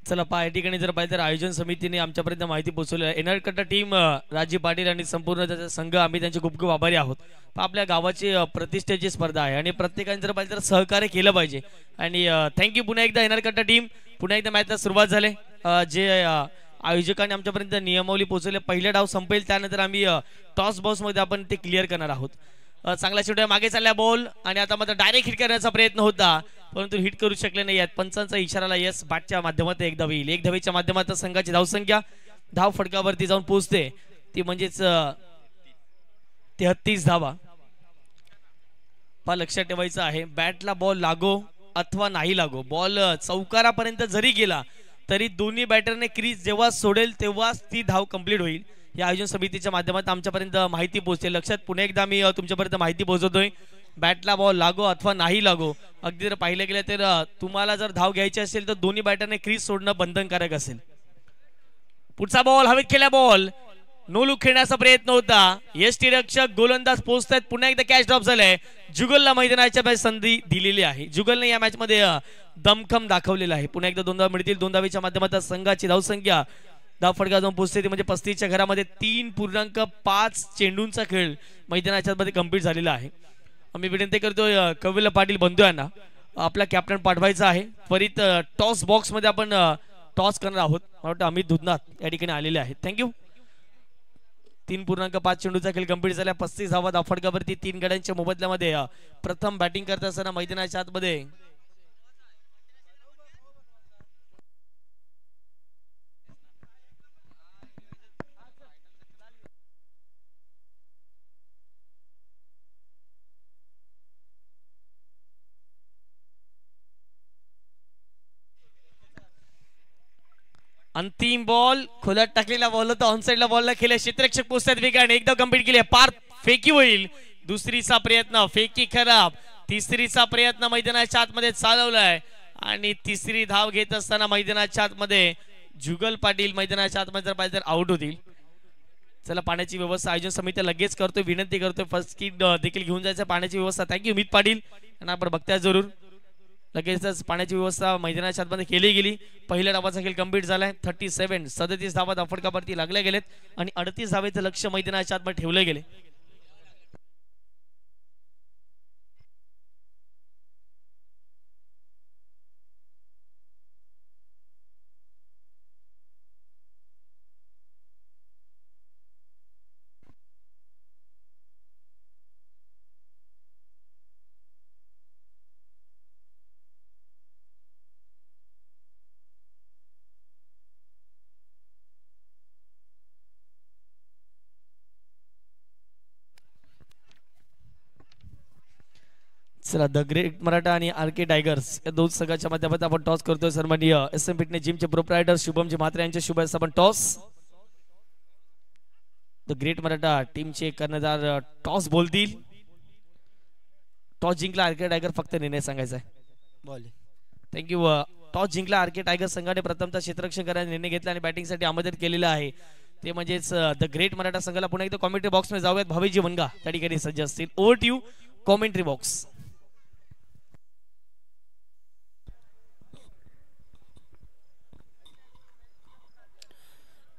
चला पहा या ठिकाणी जर पाहिजे तर आयोजन समितीने आमच्यापर्यंत माहिती पोहोचवली आहे. एनआरकट्टा टीम राजीव पाटील आणि संपूर्ण त्याचा संघ आम्ही त्यांचे खूप खूप आभारी आहोत. आपल्या गावाची प्रतिष्ठेची स्पर्धा आहे आणि प्रत्येकाने जर पाहिजे तर सहकार्य केलं पाहिजे. आणि थँक्यू पुन्हा एकदा एनआरकट्टा टीम. पुन्हा एकदा मॅचला सुरुवात झाली. जे आयोजकांनी आमच्यापर्यंत नियमावली पोहोचवली. पहिला डाव संपेल त्यानंतर आम्ही टॉस बॉक्समध्ये आपण ते क्लिअर करणार आहोत. चांगला शेवटी मागे चालला बॉल आणि आता मात्र डायरेक्ट हिट करण्याचा प्रयत्न होता परंतु हिट करू शकले नाही आहेत. पंचांचा इशाराला यस बॅटच्या माध्यमातून एक धाव येईल. एक धावेच्या माध्यमातून संघाची धावसंख्या धाव फटकावरती जाऊन पोहोचते ती म्हणजेच 33 धावा. पहा लक्षात ठेवायचं आहे बॅटला बॉल लागो अथवा नाही लागो. बॉल चौकारापर्यंत जरी गेला तरी दोन्ही बॅटरने क्रीज जेव्हा सोडेल तेव्हाच ती धाव कंप्लीट होईल. या आयोजन समितीच्या माध्यमातून आमच्यापर्यंत माहिती पोहोचते. लक्षात पुन्हा एकदा मी तुमच्यापर्यंत माहिती पोहोचवतोय. बॅटला बॉल लागो अथवा नाही लागो अगदी जर पाहिलं गेलं तर तुम्हाला जर धाव घ्यायची असेल तर दोन्ही बॅटरने क्रीज सोडणं बंधनकारक असेल. पुढचा बॉल हवेत केला. बॉल नो लुक खेळण्याचा प्रयत्न होता. यष्टी रक्षक गोलंदाज पोहोचतायत. पुन्हा एकदा कॅच ड्रॉप झालाय. जुगलला मैदानाच्या मॅच संधी दिलेली आहे. जुगलने या मॅच मध्ये दमखम दाखवलेला आहे. पुन्हा एकदा 2 धावा मिळतील. 2 धावेच्या माध्यमातून संघाची धावसंख्या धाव फटका जाऊन पोहोचते ती म्हणजे 35च्या घरामध्ये 3.5 चेंडूंचा खेळ मैदानाच्या मध्ये कंप्लीट झालेला आहे. आम्ही विनंती करतोय कविला पाटील बंधू यांना आपला कॅप्टन पाठवायचा आहे. त्वरित टॉस बॉक्स मध्ये आपण टॉस करणार आहोत. मला वाटतं अमित दुधनाथ या ठिकाणी आलेले आहेत. थँक्यू. 3.5 चेंडूचा खेळ कंप्लीट झाला. 35 धावा धाव फटकावरती 3 गड्यांच्या मोबदल्यामध्ये प्रथम बॅटिंग करत असताना मैदानाच्या आतमध्ये अंतिम बॉल खोलात टाकलेला बॉल होता. ऑनसाइडला बॉलला खेळला. क्षेत्ररक्षक पोहोचतात वेगाने. एकदा कंप्लीट केली. पार फेकी होईल. दुसरीचा प्रयत्न फेकी खराब, तिसरीचा प्रयत्न मैदानाच्या आतमध्ये चालवलाय आणि तिसरी धाव घेत असताना मैदानाच्या आतमध्ये जुगल पाटील मैदानाच्या आतमध्ये जर पाहिजे तर आउट होतील. चला पाण्याची व्यवस्था आयोजन समिती लगेच करतोय, विनंती करतोय फर्स्ट किट देखील घेऊन जायचं पाण्याची व्यवस्था. थँक्यू अमित पाटील यांना आपण बघताय जरूर. लगेचच पाण्याची व्यवस्था मैदानाच्या आतमध्ये केली गेली. पहिल्या डावाचा खेळ कंप्लीट झालाय. 37 धावा धाफडकावरती लागल्या गेलेत आणि 38 धावेचं लक्ष मैदानाच्या आतमध्ये ठेवले गेले. चला द ग्रेट मराठा आणि आर के टायगर्स या दोन संघाच्या माध्यमातून आपण टॉस करतोय. सन्माननीय SM fitness जिमचे proprietor Shubham ji Mhatre यांच्या शुभ हस्ते आपण टॉस. द ग्रेट मराठा टीमचे कर्णधार टॉस बोलतील. टॉस जिंकला आर के टायगर, फक्त निर्णय सांगायचा आहे. थँक्यू. टॉस जिंकला आर के टायगर संघाने प्रथमतः क्षेत्ररक्षण करण्याचा निर्णय घेतला आणि बॅटिंगसाठी आमंत्रित केलेला आहे. ते म्हणजेच द ग्रेट मराठा संघाला पुन्हा एकदा कॉमेंट्री बॉक्स मध्ये जाऊयात. भावेजी वनगा त्या ठिकाणी सज्ज असतील. Over to you commentary box.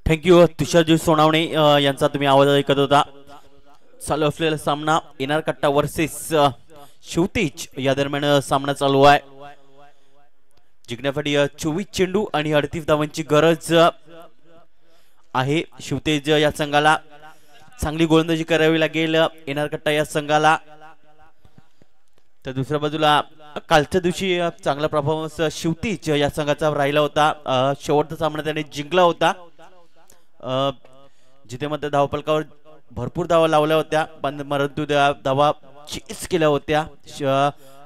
Thank you. Tusharji Sonawane यांचा तुम्ही आवाज ऐकत होता. चालू असलेला सामना एनआर कट्टा वर्सेस शिवतेज या दरम्यान सामना चालू आहे. जिंकण्यासाठी 24 चेंडू आणि 38 धावांची गरज आहे. शिवतेज या संघाला चांगली गोलंदाजी करावी लागेल एनआर कट्टा या संघाला. तर दुसऱ्या बाजूला कालच्या दिवशी चांगला परफॉर्मन्स शिवतेज या संघाचा राहिला होता. शेवटचा सामना त्याने जिंकला होता, जिथे मध्ये धावफलकावर भरपूर धावा लावल्या होत्या, पण परंतु धावा चेस केल्या होत्या.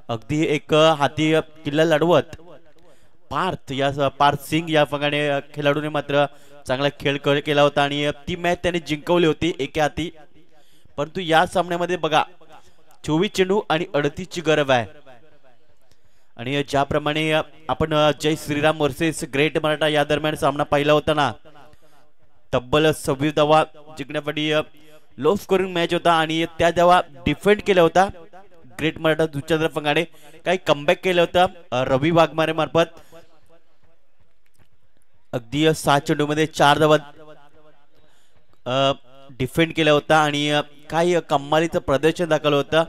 अगदी एक हाती किल्ला लढवत पार्थ सिंग या फंगाने खेळाडूने मात्र चांगला खेळ केला होता आणि ती मॅच त्याने जिंकवली होती एका हाती. परंतु या सामन्यामध्ये बघा 24 चेंडू आणि 38 ची गरज आहे. आणि ज्याप्रमाणे आपण जय श्रीराम वर्सेस ग्रेट मराठा या दरम्यान सामना पाहिला होता ना, तब्बल 26 धावा जिंकण्यासाठी लो स्कोरिंग मॅच होता आणि त्या धावा डिफेंड केला होता ग्रेट मराठा दुसऱ्या फंगाने. काही कमबॅक केलं होतं रवी वाघमारे मार्फत. अगदी 6 चेंडू मध्ये 4 धावा डिफेंड केला होता आणि काही कमालीचं प्रदर्शन दाखवलं होतं.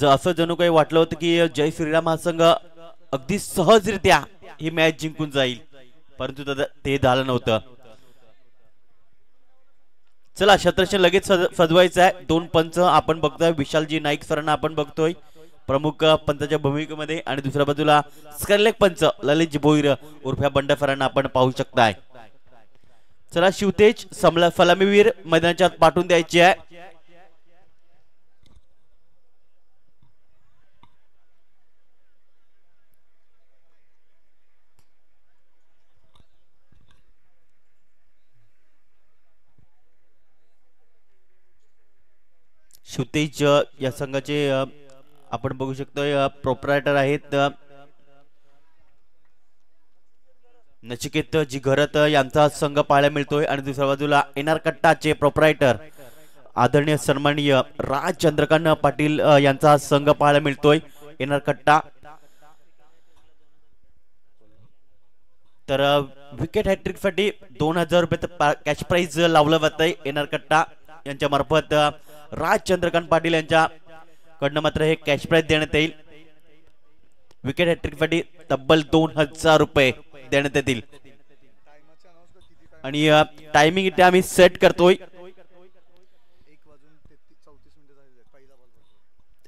असं जणू काही वाटलं होतं की जय श्रीराम हा संघ अगदी सहजरित्या ही मॅच जिंकून जाईल, परंतु ते झालं नव्हतं. चला क्षेत्ररक्षण लगेच सजवायचं आहे. 2 पंच आपण बघतोय. विशालजी नाईक सरांना आपण बघतोय प्रमुख पंचाच्या भूमिकेमध्ये आणि दुसऱ्या बाजूला स्करलेक पंच ललितजी भोईर उर्फ्या बंडफरांना आपण पाहू शकताय. चला शिवतेज फलामीवीर मैदानाच्या आत पाठवून द्यायची आहे. शिवतेज या संघाचे आपण बघू शकतोय प्रोप्रायटर आहेत नचिकेत जी घरत यांचा संघ पाहायला मिळतोय आणि दुसऱ्या बाजूला एनआर कट्टाचे प्रोप्रायटर आदरणीय सन्माननीय राज चंद्रकांत पाटील यांचा संघ पाहायला मिळतोय एनआर कट्टा. तर विकेट हॅट्रिक साठी 2000 रुपये कॅश प्राइज लावलं जात आहे एनआर कट्टा यांच्या मार्फत. राज चंद्रकांत पाटील यांच्या कडनं मात्र हे कॅश प्राइज देण्यात येईल. विकेट हॅट्रिक साठी तब्बल 2000 रुपये देण्यात येतील आणि टायमिंग इथे आम्ही सेट करतोय.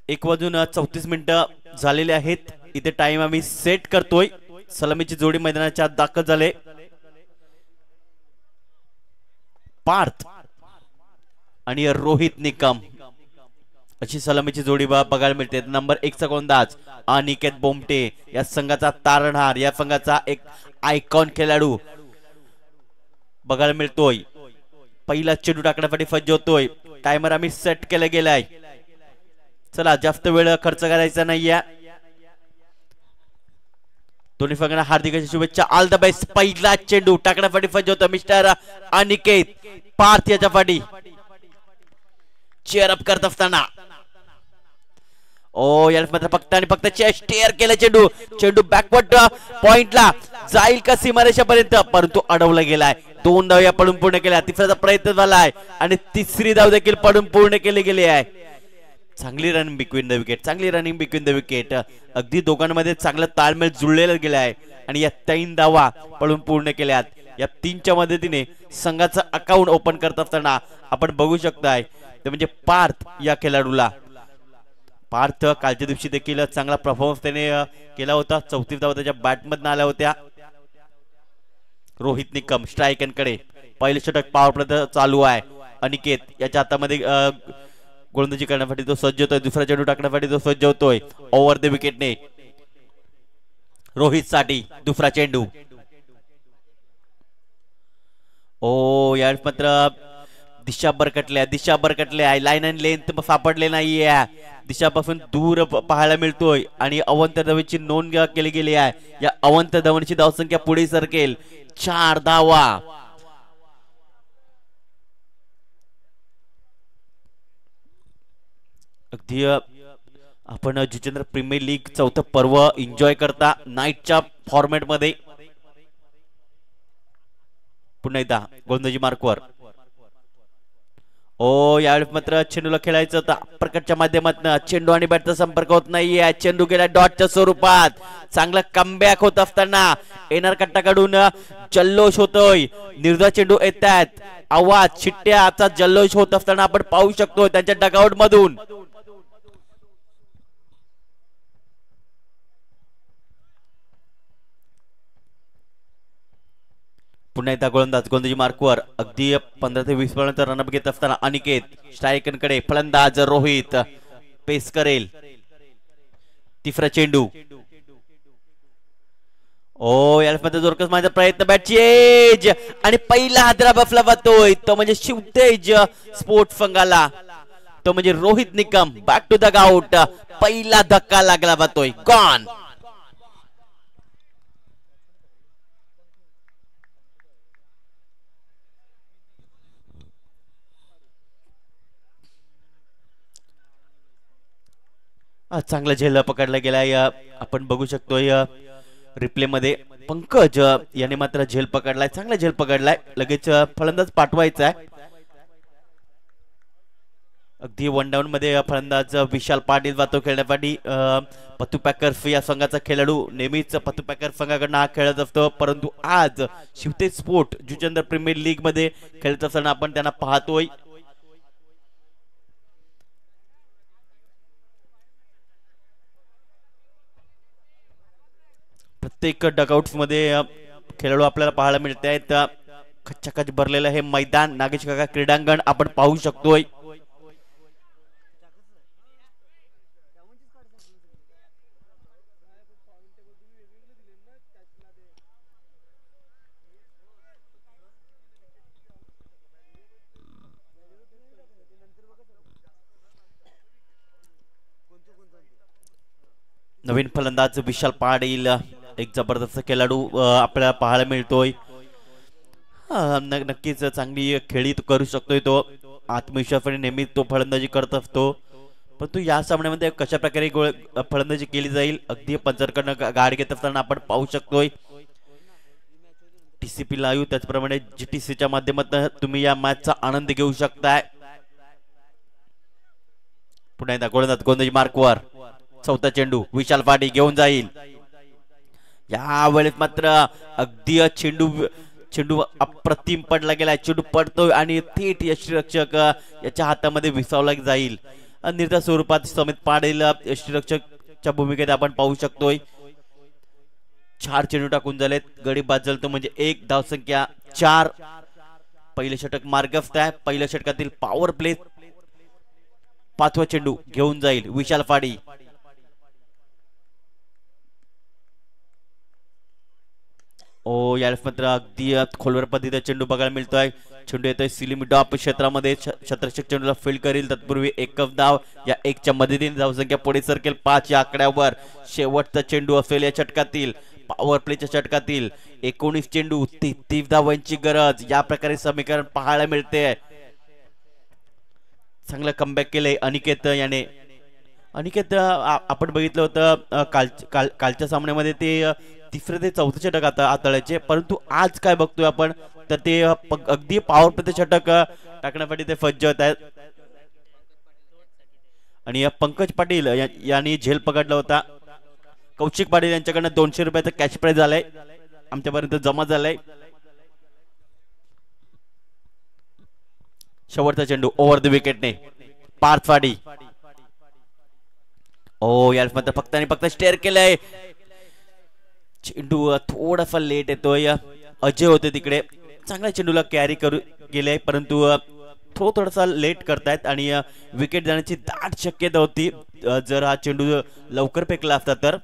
1:34 झालेले आहेत. इथे टाइम आम्ही सेट करतोय. सलामीची जोडी मैदानाच्या आत दाखल झाले. पार्थ आणि रोहित निकम अशी सलामीची जोडी बघायला मिळते. नंबर 1 चा गोलंदाज अनिकेत बोमटे या संघाचा तारणहार, या संघाचा एक आयकॉन खेळाडू बघायला मिळतोय. पहिला चेंडू टाकण्यासाठी सज्ज होतोय. टायमर आम्ही सेट केला गेलाय. चला जास्त वेळ खर्च करायचा नाहीये. दोन्ही संघांना हार्दिक शुभेच्छा. All the best. पहिला चेंडू टाकण्यासाठी फज्ज होता मिस्टर अनिकेत पार्थ याच्या फाटी चेअर अप करत असताना. ओ याला मात्र फक्त आणि फक्त चेस्ट एअर केला. चेंडू चेंडू बॅकवर्ड पॉइंटला जाईल का सीमारेषापर्यंत, परंतु अडवला गेलाय. 2 धाव या पडून पूर्ण केल्या. तिसऱ्याचा प्रयत्न झालाय आणि तिसरी धाव देखील पडून पूर्ण केली गेली आहे. चांगली रनिंग बिटवीन द विकेट, चांगली रनिंग बिटवीन द विकेट. अगदी दोघांमध्ये चांगला ताळमेळ जुळलेला गेला आहे आणि या 3 धावा पडून पूर्ण केल्यात. या 3च्या मदतीने संघाचं अकाउंट ओपन करत असताना आपण बघू शकताय ते म्हणजे पार्थ या खेळाडूला. पार्थ कालच्या दिवशी देखील चांगला परफॉर्मन्स त्याने केला होता. 34 धावा त्याच्या बॅटमधून आल्या होत्या. रोहित निकम स्ट्रायकरकडे पहिले षटक पॉवर प्ले चालू आहे. अनिकेत याच्या हातामध्ये गोलंदाजी करण्यासाठी तो सज्ज होतोय. दुसरा चेंडू टाकण्यासाठी तो सज्ज होतोय. ओव्हर द विकेटने रोहित साठी दुसरा चेंडू. ओ या मात्र दिशा बरकटल्या. लाईन अँड लेंथ सापडले नाहीये. दिशापासून दूर पाहायला मिळतोय आणि अवंत धावेची नोंद केली गेली आहे. या अवंत धावांची धावसंख्या पुढे सरकेल. 4 धावा. अगदी आपण जितेंद्र प्रीमियर लीग 4थं पर्व एन्जॉय करता नाईटच्या फॉर्मॅट मध्ये. पुन्हा एकदा गोलंदाजी मार्कवर. ओ यावेळी मात्र चेंडूला खेळायचं होतं. प्रकटच्या माध्यमातून चेंडू आणि बॅटचा संपर्क होत नाहीये. चेंडू गेला डॉटच्या स्वरूपात. चांगला कमबॅक होत असताना एनआर कट्टाकडून जल्लोष होतोय. निर्धार चेंडू येत आहेत. आवाज शिट्ट्याचा जल्लोष होत असताना आपण पाहू शकतो त्यांच्या डगआउट मधून. पुन्हा एकदा गोलंदाजी मार्कवर. अगदी 15 ते 20 पर्यंत रनअप घेत असताना अनिकेत स्ट्रायकरकडे. फलंदाज रोहित पेस करेल. तिसरा चेंडू. ओ यामध्ये जोरकस माझा प्रयत्न. बॅटची एज आणि पहिला हादरा बसला जातोय तो म्हणजे शिवतेज स्पोर्ट संघाला. तो म्हणजे Rohit Nikam. Back to the out. पहिला धक्का लागला जातोय. गॉन. चांगला झेल पकडला गेलाय. आपण बघू शकतोय रिप्ले मध्ये पंकज याने मात्र झेल पकडलाय. चांगला झेल पकडलाय. लगेच फलंदाज पाठवायचा आहे. अगदी 1 डाऊन मध्ये फलंदाज विशाल पाटील जातो खेळण्यासाठी. पत्तू पॅकर्स या संघाचा खेळाडू. नेहमीच पत्तू पॅकर्स संघाकडनं हा खेळत असतो, परंतु आज शिवतेज स्पोर्ट जुचंदर प्रीमियर लीग मध्ये खेळत असताना आपण त्यांना पाहतोय. प्रत्येक डगआउट्स मध्ये खेळाडू आपल्याला पाहायला मिळत आहेत. खच्चाखच भरलेलं हे मैदान नागेश काका क्रीडांगण आपण पाहू शकतोय. नवीन फलंदाज विशाल पाटील एक जबरदस्त खेळाडू आपल्याला पाहायला मिळतोय. नक्कीच चांगली खेळी करू शकतोय तो. आत्मविश्वासाने नेहमी तो फलंदाजी करत असतो, परंतु या सामन्यामध्ये कशा प्रकारे फलंदाजी केली जाईल अगदी पंचांकडनं गाड घेत असताना आपण पाहू शकतोय. टीसीपी लाईव्ह त्याचप्रमाणे जीटीसीच्या माध्यमातून तुम्ही या मॅचचा आनंद घेऊ शकताय. पुन्हा एकदा गोलंदाजी मार्कवर. 4था चेंडू. विशाल पाटील घेऊन जाईल. यावेळेस मात्र अगदी चेंडू अप्रतिम पडला गेला. चेंडू पडतोय आणि थेट यष्टीरक्षक याच्या हातामध्ये विसावला जाईल. निर्धार स्वरूपात समित पाटील यष्टीरक्षकच्या भूमिकेत आपण पाहू शकतोय. 4 चेंडू टाकून झालेत. गडी बाद झालतो म्हणजे 1 धावसंख्या 4. पहिले षटक मार्गस्थ आहे. पहिल्या षटकातील पॉवर प्ले. 5वा चेंडू घेऊन जाईल विशाल पाटील. ओ यावेळेस मात्र अगदी खोलवर पद्धतीचा चेंडू बघायला मिळतोय. चेंडू येतोय सिलिमी डॉप क्षेत्रामध्ये, शतरक्षक चेंडूला फील्ड करील. तत्पूर्वी एक धाव या एकच्या मदतीने धावसंख्या पुढे सरकेल 5 या आकड्यावर. शेवटचा चेंडू ऑस्ट्रेलिया षटकातील, पॉवर प्लेच्या षटकातील 19 चेंडू 33 धावांची गरज. या प्रकारे समीकरण पाहायला मिळते. चांगलं कमबॅक केलंय अनिकेत याने. अनिकेत आपण बघितलं होतं कालच्या सामन्यामध्ये ते तिसरे ते चौथे षटक हाताळायचे, परंतु आज काय बघतोय आपण तर ते अगदी पॉवर प्ले षटक टाकण्यासाठी ते सज्ज होत आहेत. आणि पंकज पाटील यांनी झेल पकडला होता. कौशिक पाटील यांच्याकडनं 200 रुपयाचं कॅश प्राइज झालंय, आमच्यापर्यंत जमा झालंय. शेवटचा चेंडू ओव्हर द विकेटने पार्थवाडी. ओ यार मात्र फक्त आणि फक्त स्टेअर केलंय. चेंडू थोडासा लेट येतोय. अजय होते तिकडे, चांगल्या चेंडूला कॅरी करू गेले, परंतु थोडासा लेट करतायत आणि विकेट जाण्याची दाट शक्यता होती जर हा चेंडू लवकर फेकला असता तर.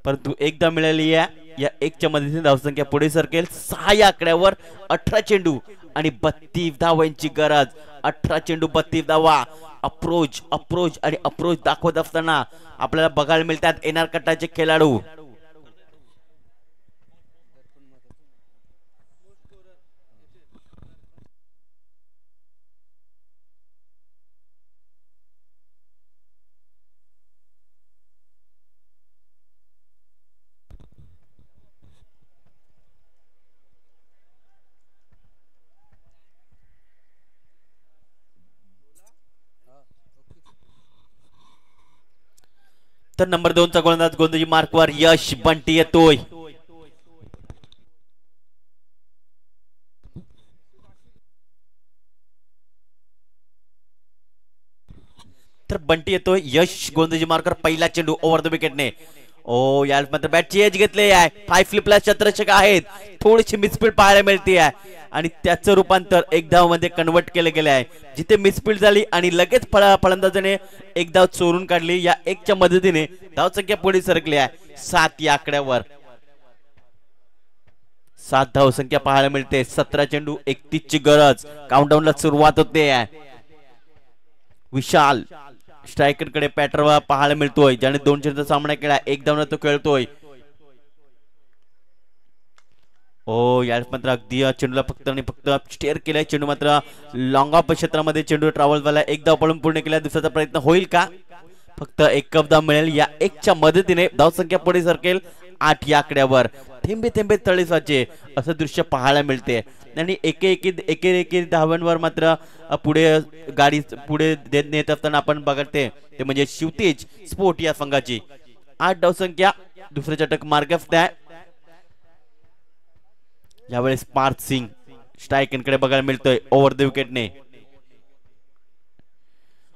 परंतु एकदा मिळाली या एकच्या मदतीने धावसंख्या पुढे सरकेल 6 या आकड्यावर. 18 चेंडू आणि 32 धावांची गरज. 18 चेंडू 32 धावा. अप्रोच आणि अप्रोच दाखवत असताना आपल्याला बघायला मिळतात एनआर कट्टाचे खेळाडू. तर नंबर 2 चा गोलंदाज गोंधळी मार्कवर यश बंटी येतोय. तर बंटी येतोय. यश गोंधळी मार्कर पहिला चेंडू ओव्हर द विकेटने. ओ यार मात्र बॅटची एज घेतली आहे. 5 फ्लिपला शतरक्षक आहेत. थोडीशी मिसफील्ड पाहायला मिळते आहे आणि त्याचं रूपांतर एक धाव मध्ये कन्वर्ट केलं गेलं आहे. जिथे मिसफील्ड झाली आणि लगेच फलंदाजाने एक धाव चोरून काढली. या एकच्या मदतीने धावसंख्या पुढे सरकली आहे 7 या आकड्यावर. 7 धावसंख्या पाहायला मिळते. 17 चेंडू 31 ची गरज. काउंटडाऊनला सुरुवात होते. विशाल स्ट्रायकर कडे पॅटर्न पाहायला मिळतोय, ज्याने 2 चेंडूचा सामना केला. एक धावने तो खेळतोय. ओ यार मात्र अगदी चेंडूला फक्त आणि फक्त स्टेअर केलाय. चेंडू मात्र लॉंग ऑफ क्षेत्रामध्ये चेंडू ट्रॅव्हल झाला. एक धाव पळून पूर्ण केला. दुसऱ्याचा प्रयत्न होईल का? फक्त एक धाव मिळेल. या एकच्या मदतीने धावसंख्या पुढे सरकेल 8 या आकड्यावर. थेंबे थेंबे तळे साचे असं दृश्य पाहायला मिळते आणि एके धावांवर मात्र पुढे गाडी पुढे नेत असताना आपण बघते ते म्हणजे शिवतेज स्पोर्ट या संघाची 8 धावसंख्या. दुसरे षटक मार्गस्थ आहे. यावेळेस पार्थ सिंग स्ट्रायकरकडे बघायला मिळतोय ओव्हर द विकेटने.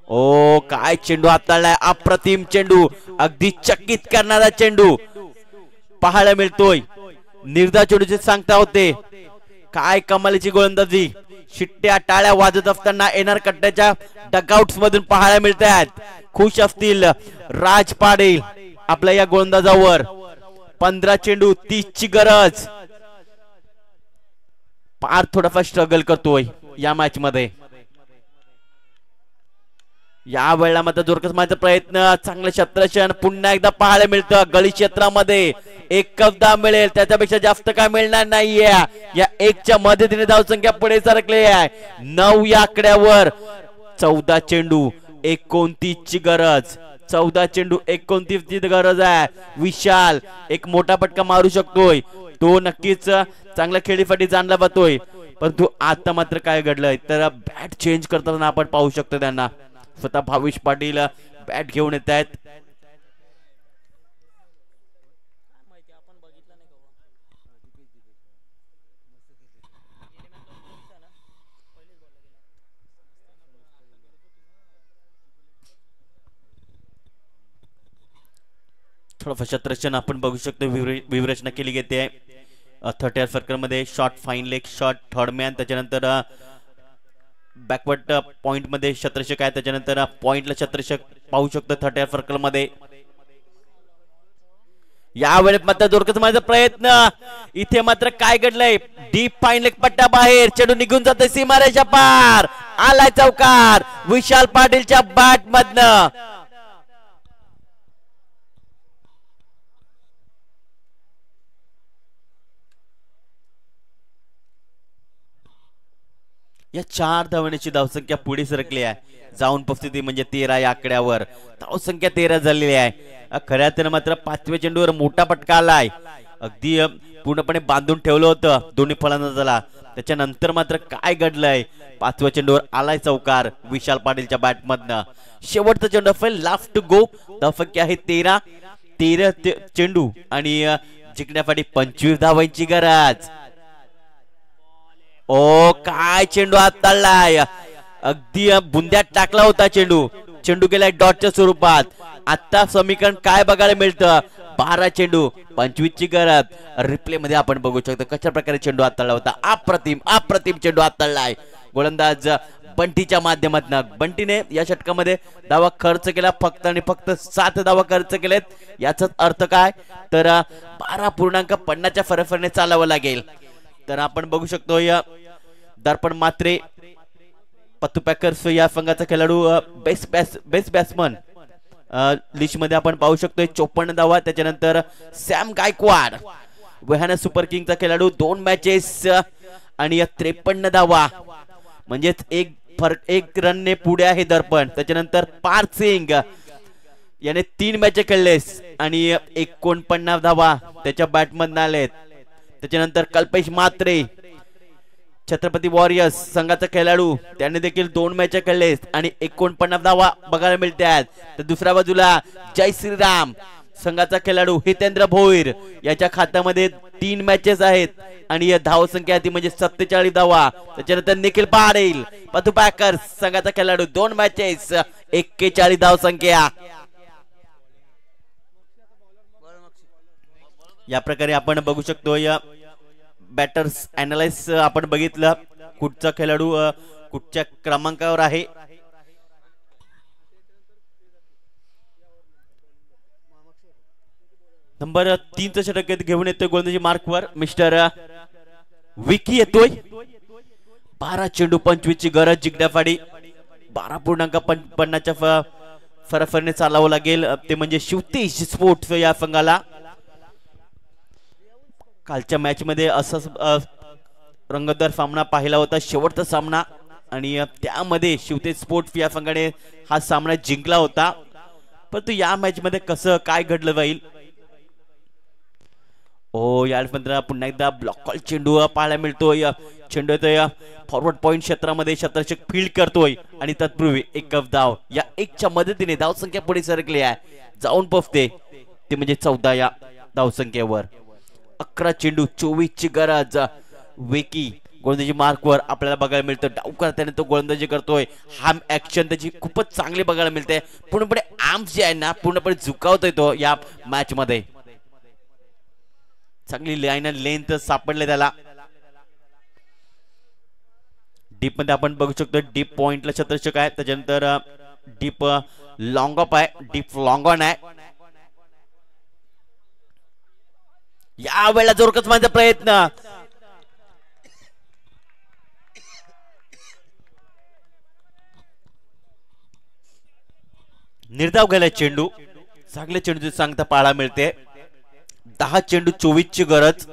ओ काय चेंडू हाताळलाय. अप्रतिम चेंडू, अगदी चकित करणारा चेंडू पाहायला मिळतोय. निर्धार चेंडूचे सांगता होते. काय कमालीची गोलंदाजी. शिट्ट्या टाळ्या वाजत असताना एनआर कट्ट्याच्या डकआउट्स मधून पाहायला मिळतात. खुश असतील राज पाटील आपल्या या गोलंदाजावर. 15 चेंडू 30 ची गरज. पार थोडाफार स्ट्रगल करतोय या मॅच मध्ये. या वेळेला मात्र जोरकस मारण्याचा प्रयत्न. चांगलं क्षेत्ररक्षण पुन्हा एकदा पाहायला मिळतं. गळी क्षेत्रामध्ये एकदा मिळेल, त्याच्यापेक्षा जास्त काय मिळणार नाहीये. या एकच्या मदतीने धावसंख्या पुढे सरकली आहे 9 या आकड्यावर. 14 चेंडू 29 ची गरज. 14 चेंडू 29 ची गरज आहे. विशाल एक मोठा फटका मारू शकतोय. तो नक्कीच चांगल्या खेळीसाठी जाणला जातोय. परंतु आता मात्र काय घडलंय तर बॅट चेंज करताना आपण पाहू शकतो त्यांना. स्वतः भावेश पाटील बॅट घेऊन येत आहेत. थोडंफार क्षेत्ररक्षण आपण बघू शकतो. व्यूहरचना केली गेली आहे. 30 सर्कल मध्ये shot, fine leg shot, third man, त्याच्यानंतर बॅकवर्ड पॉइंट मध्ये क्षेत्ररक्षक आहे. त्याच्यानंतर पॉइंटला क्षेत्ररक्षक पाहू शकतो 30 सर्कल मध्ये. यावेळेस मात्र दोरकस माझा प्रयत्न, इथे मात्र काय घडलंय, डीप फाईन लेग पट्टा बाहेर, चेंडू निघून जातोय सीमारेषा पार, आलाय चौकार विशाल पाटीलच्या बॅट मधनं. या 4 धावण्याची धावसंख्या पुढे सरकली आहे, जाऊन उपस्थिती म्हणजे 13 या आकड्यावर धावसंख्या 13 झालेली आहे. खऱ्या अर्थानं मात्र 5व्या चेंडूवर मोठा फटका आलाय, अगदी पूर्णपणे बांधून ठेवलं होतं दोन्ही फलंदाजाला. त्याच्यानंतर मात्र काय घडलंय, 5व्या चेंडूवर आलाय चौकार विशाल पाटीलच्या बॅट मधनं. शेवटचा चेंडू फेल लास्ट टू गो, धावसंख्या आहे 13 चेंडू आणि जिंकण्यासाठी 25 धावांची गरज. ओ काय चेंडू हात तळलाय, अगदी बुंद्यात टाकला होता चेंडू, चेंडू गेलाय डॉटच्या स्वरूपात. आता समीकरण काय बघायला मिळतं, 12 चेंडू 25 ची गरज. रिप्ले मध्ये आपण बघू शकतो कशा प्रकारे चेंडू हात तळला होता. अप्रतिम चेंडू हात तळलाय गोलंदाज बंटीच्या माध्यमातून. बंटीने या षटकामध्ये धावा खर्च केला फक्त आणि फक्त 7 धावा खर्च केलेत. याचा अर्थ काय तर 12.50 च्या फरफरने चालावं लागेल. तर आपण बघू शकतो या दर्पण मात्रे पत्तू पॅकर्स या संघाचा खेळाडू बेस्ट बॅट्समन लिस्ट मध्ये आपण पाहू शकतो 54 धावा. त्याच्यानंतर सॅम गायकवाड वेहाना सुपर किंगचा खेळाडू 2 मॅचेस आणि 53 धावा, म्हणजेच एक रनने पुढे आहे दर्पण. त्याच्यानंतर पार्थ सिंग याने 3 मॅच खेळलेस आणि 49 धावा त्याच्या बॅटमधून आलेत. त्याच्यानंतर कल्पेश म्हात्रे छत्रपती वॉरियर्स संघाचा खेळाडू, त्याने देखील 2 मॅच खेळले आणि 49 धावा बघायला मिळतात. तर दुसऱ्या बाजूला जय श्रीराम संघाचा खेळाडू हितेंद्र भोईर, याच्या खात्यामध्ये 3 मॅचेस आहेत आणि धाव संख्या ती म्हणजे 47 धावा. त्याच्यानंतर निखिल पाटील पतू पॅकर्स संघाचा खेळाडू 2 मॅचेस 41 धाव संख्या. या प्रकारे आपण बघू शकतो या बॅटर्स अनालाइज आपण बघितलं कुठचा खेळाडू कुठच्या क्रमांकावर आहे. नंबर 3 चं षटक घेऊन येतोय गोलंदाजी मार्कवर मिस्टर विकी येतोय. 12 चेंडू 25 ची गरज जिंकण्यासाठी. 12.50 च्या फरफरने चालावं लागेल, ते म्हणजे शिवतेज स्पोर्ट्स या संघाला. कालच्या मॅच मध्ये असंच रंगतदार सामना पाहिला होता, शेवटचा सामना, आणि त्यामध्ये शिवतेज स्पोर्ट्स या संघाने हा सामना जिंकला होता. परंतु या मॅच मध्ये कसं काय घडलं जाईल. ओ या पुन्हा एकदा ब्लॉक कॉल चेंडू पाहायला मिळतोय. चेंडू फॉरवर्ड पॉइंट क्षेत्रामध्ये क्षेत्ररक्षक फील्ड करतोय आणि तत्पूर्वी एक धाव या 1 च्या मदतीने धावसंख्या पुढे सरकली आहे, जाऊन पोहोचते ते म्हणजे 14 या धावसंख्येवर. 11 चेंडू 24 ची गरज. विकी गोलंदाजी मार्कवर आपल्याला बघायला मिळतं, डाव करताना तो गोलंदाजी करतोय. हा ऍक्शन त्याची खूपच चांगली बघायला मिळते. पूर्णपणे आर्म्स जे आहे ना पूर्णपणे झुकावतोय तो या मॅच मध्ये. चांगली लाईन लेंथ सापडले त्याला. डीप मध्ये आपण बघू शकतो डीप पॉइंटला क्षेत्ररक्षक आहे, त्याच्यानंतर डीप लॉंग ऑफ आहे, डीप लॉंग ऑन आहे. या वेळेला जोरकस माझा प्रयत्न, निर्धाव गेला चेंडू. चांगले चेंडू सांगता पाहायला मिळते. 10 चेंडू 24 ची गरज.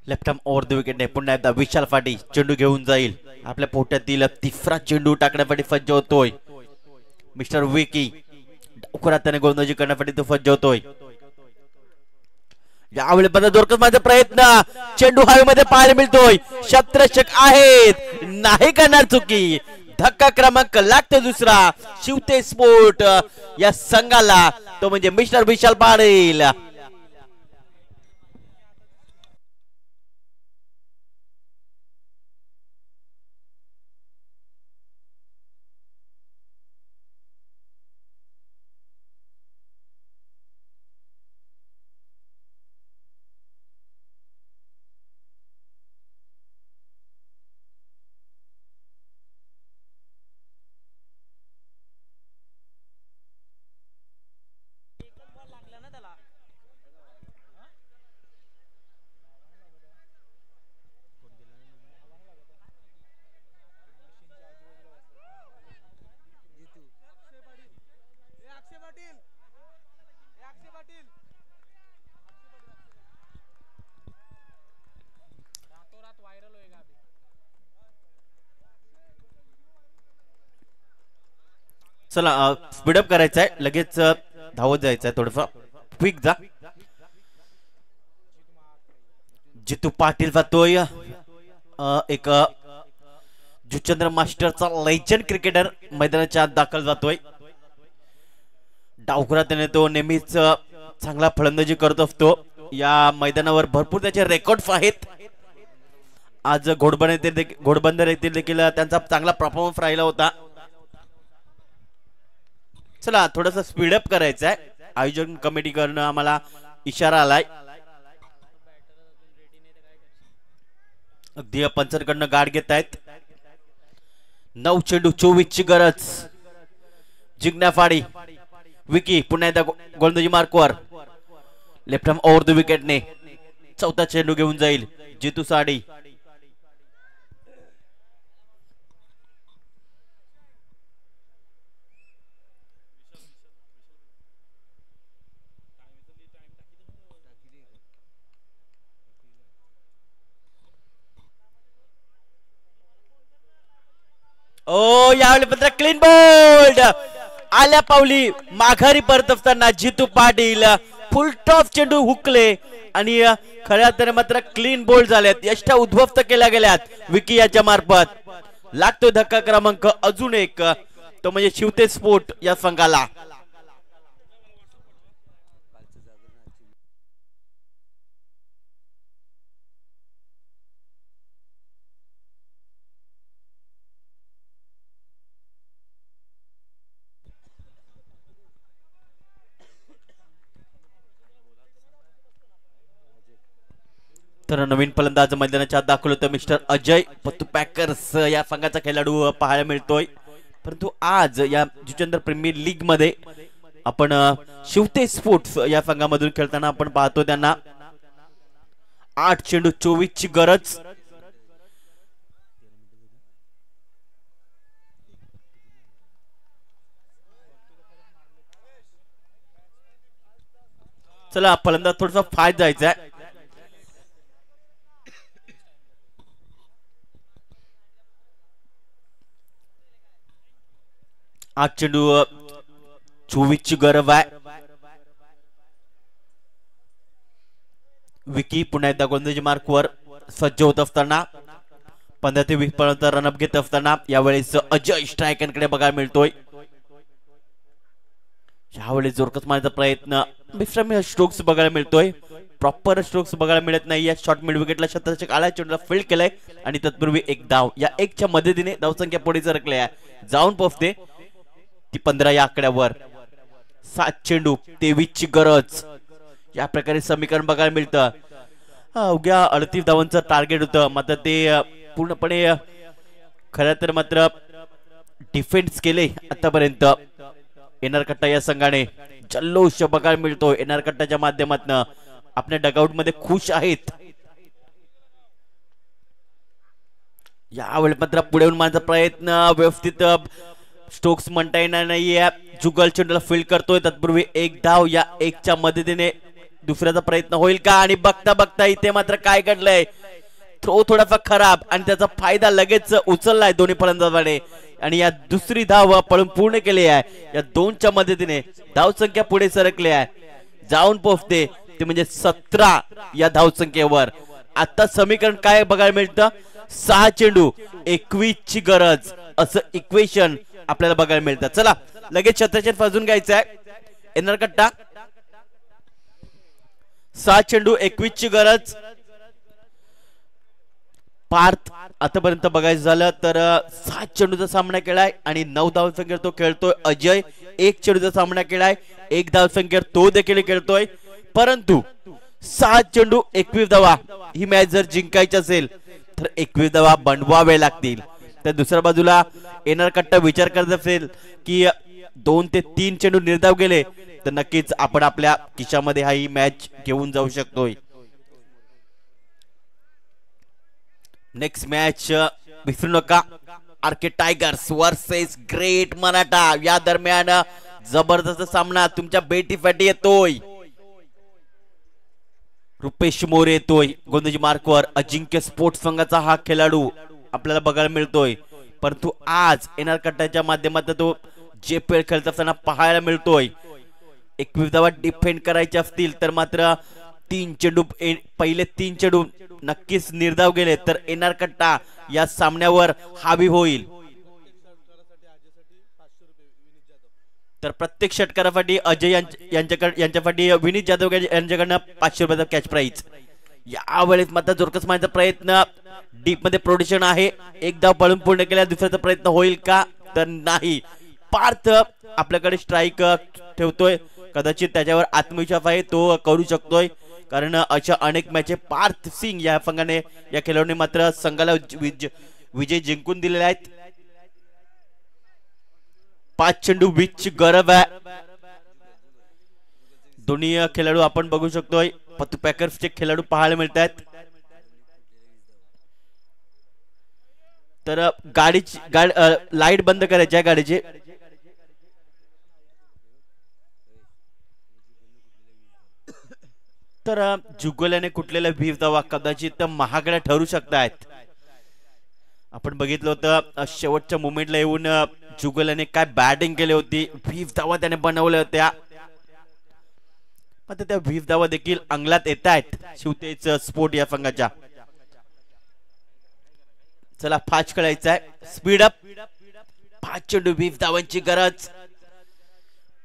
Left arm over the wicket ने पुन्हा एकदा विशाल पाटील चेंडू घेऊन जाईल. आपल्या पोट्यातील 3रा चेंडू टाकण्यासाठी सज्ज होतोय मिस्टर विकी. डावखुरात्याने गोलंदाजी करण्यासाठी तो सज्ज होतोय. यावेळी बघा जोरकस माझा प्रयत्न, चेंडू हवेमध्ये पाहायला मिळतोय. क्षेत्ररक्षक आहेत, नाही करणार चुकी. धक्का क्रमांक लागतो दुसरा शिवतेज स्पोर्ट या संघाला, तो म्हणजे मिस्टर विशाल पाटील. चला स्पीडअप करायचं आहे, लगेच धावत जायचं आहे, थोडंफार क्विक जा. जितू पाटील जातोय, एक जुचंद्र मास्टरचा लेजंड क्रिकेटर मैदानाच्या आत दाखल जातोय. डावखुरा त्याने तो नेहमीच चांगला फलंदाजी करत असतो. या मैदानावर भरपूर त्याचे रेकॉर्ड्स आहेत. आज घोडबंदर येथील देखील त्यांचा चांगला परफॉर्मन्स राहिला होता. चला थोडस स्पीडअप करायचं आहे, आयोजन कमिटीकडनं आम्हाला इशारा आलाय. अगदी पंचांकडनं गाड घेत आहेत. 9 चेंडू 24 ची गरज. जिंकण्याफाडी विकी पुन्हा एकदा गोलंदाजी मार्कवर. लेफ्ट हॅम ओव्हर द विकेटने चौथा चेंडू घेऊन जाईल जितू साडी. ओ यावेळी पत्र क्लीन बोल्ड. आल्या पावली माघारी परत असताना जितू पाटील फुल टॉप चेंडू हुकले आणि खऱ्या अर्थाने मात्र क्लीन बोल्ड झाल्यात. यष्टा उद्ध्वस्त केल्या गेल्यात विकी याच्या मार्फत. लागतोय धक्का क्रमांक अजून एक, तो म्हणजे शिवते स्पोर्ट या संघाला. तर नवीन फलंदाज मैदानाच्या दाखल होतं मिस्टर अजय पत्तू पॅकर्स या संघाचा खेळाडू पाहायला मिळतोय. परंतु आज या जुचंद्र प्रीमियर लीग मध्ये आपण शिवते स्पोर्ट्स या संघामधून खेळताना आपण पाहतो त्यांना 8 चेंडू 24 ची गरज. चला फलंदाज थोडासा फास्ट जायचा आहे. 8 चेंडू 24 ची गरज आहे. विकी पुन्हा एकदा गोलंदाजी मार्कवर सज्ज होत असताना 15 ते 20 पर्यंत रनअप घेत असताना यावेळेस अजय स्ट्रायकरकडे बघायला मिळतोय. यावेळेस जोरकस मारण्याचा प्रयत्न, मिश्रमी स्ट्रोक्स बघायला मिळतोय. प्रॉपर स्ट्रोक्स बघायला मिळत नाही. या शॉर्ट मिड विकेटला शतकाच्या काळ्या चेंडूला फील्ड केलाय आणि तत्पूर्वी एक धाव. या 1 च्या मदतीने धावसंख्या पुढे सरकली आहे, जाऊन पोहोचते ती 15 या आकड्यावर. 7 चेंडू 23 ची गरज. या प्रकारे समीकरण बघायला मिळतं. अवघ्या 38 धावांचं टार्गेट होतं, मात्र ते पूर्णपणे खरं तर मात्र डिफेन्स केले आतापर्यंत. एनआर कट्टा या संघाने जल्लोष बघायला मिळतो. एनआर कट्टाच्या माध्यमातून आपल्या डगआउट मध्ये खुश आहेत. यावेळी मात्र पुढे येऊन माझा प्रयत्न व्यवस्थित स्टोक्स म्हणता येणार नाहीये. जुगल चेंडूला फील्ड करतोय, तत्पूर्वी एक धाव. या 1 च्या मदतीने दुसऱ्याचा प्रयत्न होईल का? आणि बघता बघता इथे मात्र काय घडलंय, थ्रो थोडासा खराब आणि त्याचा फायदा लगेच उचललाय दोन्ही फलंदाजाने आणि या दुसरी धाव पळून पूर्ण केली आहे. या 2 च्या मदतीने धावसंख्या पुढे सरकली आहे, जाऊन पोहोचते ते म्हणजे 17 या धावसंख्येवर. आता समीकरण काय बघायला मिळतं, 6 चेंडू 21 ची गरज असं इक्वेशन आपल्याला बघायला मिळतं. चला लगेच छत्रछत वाजून घ्यायचं आहे. एनआर कट्टा 6 चेंडू 21 ची गरज. पार्थ आतापर्यंत बघायचं झालं तर 7 चेंडूचा सामना केलाय आणि 9 धावसंख्येवर तो खेळतोय. अजय 1 चेंडूचा सामना केलाय, 1 धावसंख्येवर तो देखील खेळतोय. परंतु 7 चेंडू 21 धावा ही मॅच जर जिंकायची असेल तर 21 धावा बनवावे लागतील. तर दुसऱ्या बाजूला एनआर कट्टा विचार करत असेल की 2 ते 3 चेंडू निर्धाव गेले तर नक्कीच आपण आपल्या खिशामध्ये हा ही मॅच घेऊन जाऊ शकतोय. नेक्स्ट मॅच विसरू नका, RK tigers versus great Maratha. या दरम्यान जबरदस्त सामना तुमच्या भेटीसाठी येतोय. रुपेश मोरे येतोय गोंदजी मार्कवर. अजिंक्य स्पोर्ट्स संघाचा हा खेळाडू आपल्याला बघायला मिळतोय, परंतु आज एनआर कट्ट्याच्या माध्यमातून तो जेपेल खेळत असताना पाहायला मिळतोय. 21 धावा डिफेंड करायचे असतील तर मात्र पहिले तीन चेंडू नक्कीच निर्धाव गेले तर एनआर कट्टा या सामन्यावर हावी होईल. तर प्रत्येक षटकारासाठी अजय यांच्यासाठी विनीत जाधव यांच्याकडनं 500 रुपयाचा कॅच प्राइज. यावेळेस मात्र जोरकस मारण्याचा प्रयत्न, डीप मध्ये प्रोटेक्शन आहे. एक धाव पळून पूर्ण केल्या, दुसऱ्याचा प्रयत्न होईल का तर नाही. पार्थ आपल्याकडे स्ट्राईक ठेवतोय, कदाचित त्याच्यावर आत्मविश्वास आहे, तो करू शकतोय. कारण अशा अनेक मॅच पार्थ सिंग या संघाने या खेळाडूने मात्र संघाला विजय जिंकून दिलेले आहेत. 5 चेंडू 20 ची गरज आहे. दोन्ही खेळाडू आपण बघू शकतोय पत्तू पॅकर्सचे खेळाडू पाहायला मिळत आहेत. तर गाडीची लाईट बंद करायची आहे गाडीची. तर जुगोल्याने कुठलेल्या 20 धावा कदाचित महागड्या ठरू शकतात. आपण बघितलं होतं शेवटच्या मोमेंटला येऊन जुगोल्याने काय बॅटिंग केली होती, 20 धावा त्याने बनवल्या होत्या. आता त्या 20 धावा देखील अंगलात येत आहेत शिवतेज स्पोर्ट या संघाच्या. चला फास्ट खेळायचं आहे, स्पीड अप. 5 चेंडू 20 धावांची गरज.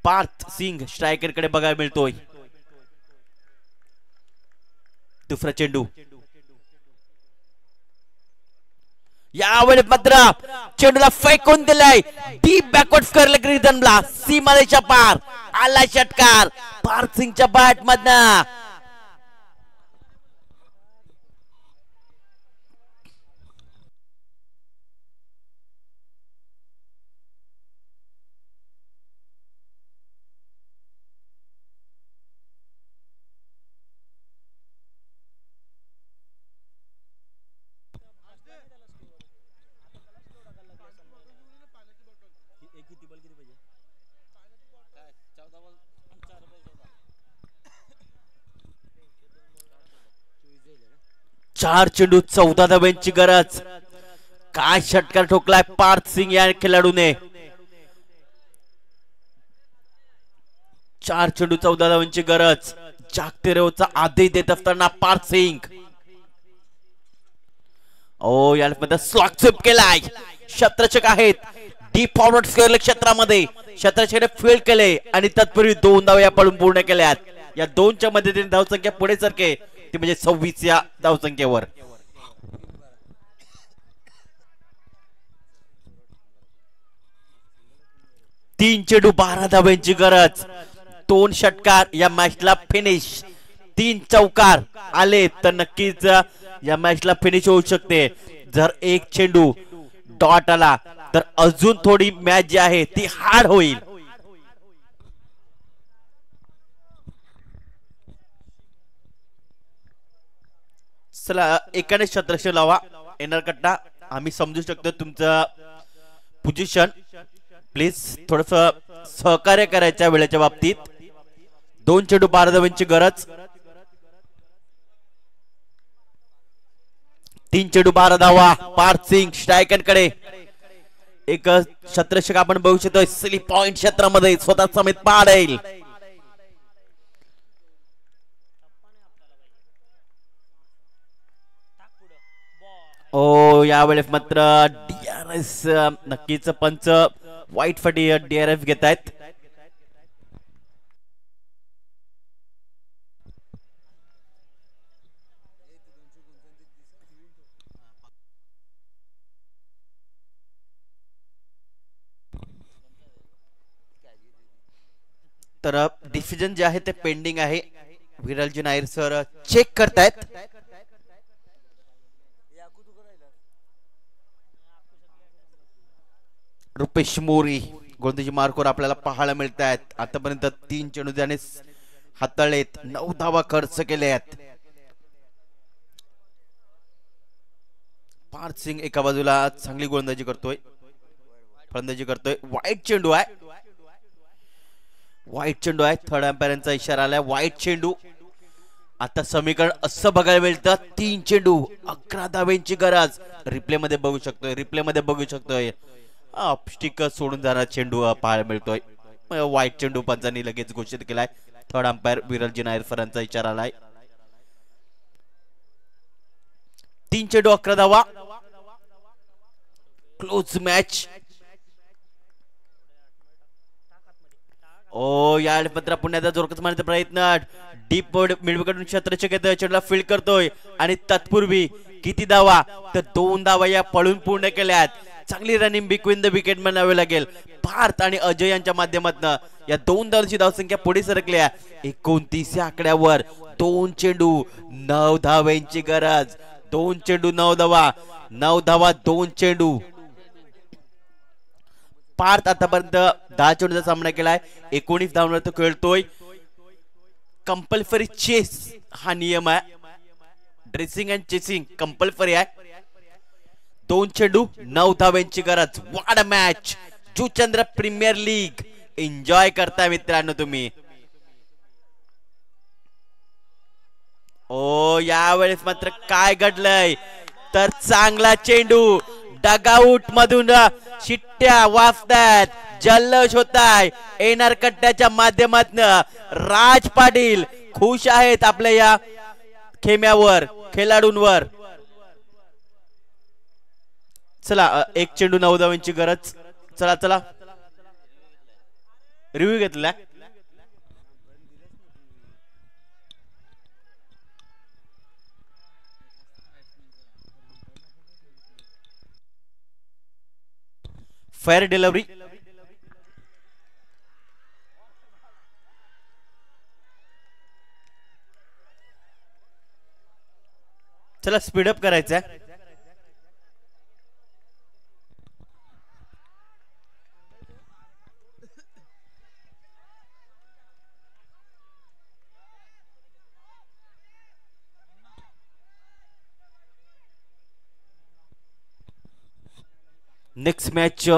पार्थ सिंग स्ट्रायकर कडे बघायला मिळतोय. दुसरा चेंडू, यावेळी मात्र चेंडूला फेकून दिलाय डीप बॅकवर्ड करले ग्रीजनला. सीमारेषा पार आला षटकार पार्थ सिंगच्या बॅट मधनं. चार चेंडू 14 धावांची गरज. काय षटकार ठोकलाय पार्थ सिंग या खेळाडूने. 4 चेंडू 14 धावांची गरज. जागते रेवचा आदेश देत असताना पार्थ सिंग यामध्ये स्लॉक स्वीप केलाय. क्षेत्ररक्षक आहेत डीप फॉरवर्ड स्क्वेअर क्षेत्रामध्ये क्षेत्ररक्षकाने फील्ड केले आणि तत्पूर्वी 2 धावा या पळून पूर्ण केल्यात. या 2च्या मदतीने धावसंख्या पुढे सरके, ती म्हणजे 26 या धावसंख्येवर. तीन चेंडू 12 धावांची गरज. 2 षटकार या मॅचला फिनिश. 3 चौकार आले तर नक्कीच या मॅचला फिनिश होऊ शकते. जर 1 चेंडू डॉट आला तर अजून थोडी मॅच जी आहे ती हार्ड होईल. चला एकाने क्षेत्ररक्षक लावा एनआर कट्टा. आम्ही समजू शकतो तुमचं पोझिशन, प्लीज थोडस सहकार्य करायच्या वेळेच्या बाबतीत. 2 चेंडू 12 धावांची गरज. 3 चेंडू 12 धावा. पार्थ सिंग स्ट्रायकर कडे. एक क्षेत्ररक्षक आपण बघू शकतो स्लिप पॉइंट क्षेत्रामध्ये स्वतः समेत पाडेल. यावेळेस मात्र डीआरएस नक्कीच पंच वाईट फाटी डीआरएफ घेत आहेत. तर डिसिजन जे आहे ते पेंडिंग आहे. विरालजी नायर सर चेक करतायत. रुपेश मोरी गोंदजी मार्कवर आपल्याला पाहायला मिळत आहेत. आतापर्यंत 3 चेंडू त्याने हाताळलेत, 9 धावा खर्च केले आहेत. पार्थ सिंग एका बाजूला चांगली गोलंदाजी करतोय, फलंदाजी करतोय. वाईट चेंडू आहे, वाईट चेंडू आहे. थर्ड अंपायरचा इशारा आलाय. वाईट चेंडू आता समीकरण असं बघायला मिळतं 3 चेंडू 11 धाव्यांची गरज. रिप्ले मध्ये बघू शकतोय ऑफस्टिक सोडून जाणार चेंडू पाहायला मिळतोय. वाईट चेंडू पंचांनी लगेच घोषित केलाय. थर्ड अंपायर विरलजी नायरफरांचा इशारा आलाय. 3 चेंडू 11 धावा. Close match. या मात्र पुण्याचा जोरकस मारण्याचा प्रयत्न. डीप मिडविकेटून क्षेत्ररक्षक येतोय, चेंडूला फील्ड करतोय आणि तत्पूर्वी किती धावा तर 2 धावा या पळून पूर्ण केल्यात. चांगली रनिंग बिटवीन द विकेट म्हणावे लागेल. भारत आणि अजय यांच्या माध्यमातून या 2 धावांची धावसंख्या पुढे सरकल्या 29 या आकड्यावर. 2 चेंडू 9 धावांची गरज. 2 चेंडू 9 धावा. 9 धावा 2 चेंडू. भारत आतापर्यंत 10 चेंडूचा सामना केलाय. 19 धावांवर तो खेळतोय. कंपल्सरी चेस हा नियम आहे. ड्रेसिंग अँड चेसिंग कंपल्सरी आहे. 2 चेंडू 9 धावांची गरज. What a match. Juchandra premier league enjoy करताय मित्रांनो तुम्ही. यावेळेस मात्र काय घडलंय तर चांगला चेंडू. डगआउट मधून शिट्ट्या वाजतायत, जल्लोष होताय. एनआर कट्ट्याच्या माध्यमातून राज पाटील खुश आहेत आपल्या या खेम्यावर, खेळाडूंवर. चला 1 चेंडू 9 धावांची गरज. चला रिव्ह्यू घेतला. Fair delivery. चला स्पीडअप करायचं आहे. Next match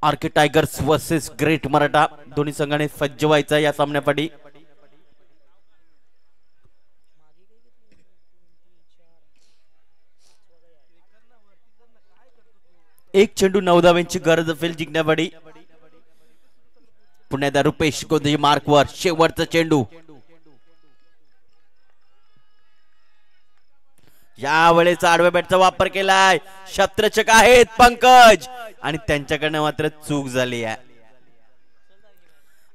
RK tigers versus great Maratha. दोन्ही संघाने सज्ज व्हायचा या सामन्यासाठी. एक चेंडू 9 धावांची गरज असेल जिंकण्यासाठी. पुण्याचा रुपेश गोंधळी मार्कवर. शेवटचा चेंडू. यावेळेस आडव्या बॅटचा वापर केलाय. क्षेत्ररक्षक आहेत पंकज आणि त्यांच्याकडनं मात्र चूक झाली आहे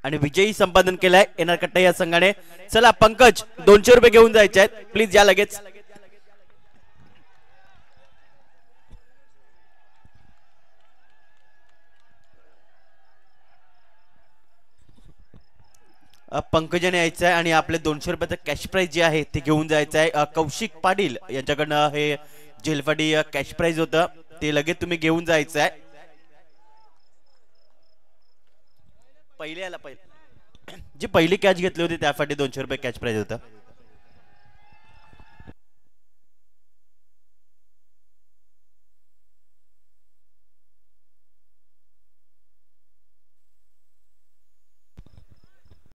आणि विजयी संपादन केलाय एनआर कट्टा या संघाने. चला पंकज 200 रुपये घेऊन जायचे आहेत, प्लीज या लगेच. पंकजाने यायचं आहे आणि आपले 200 रुपयाचं कॅश प्राइज जे आहे ते घेऊन जायचं आहे. कौशिक पाटील यांच्याकडनं हे जेलफाटी कॅश प्राइज होतं ते लगेच तुम्ही घेऊन जायचं आहे. जी पहिली कॅच घेतली होती त्यासाठी 200 रुपये कॅश प्राइज होतं.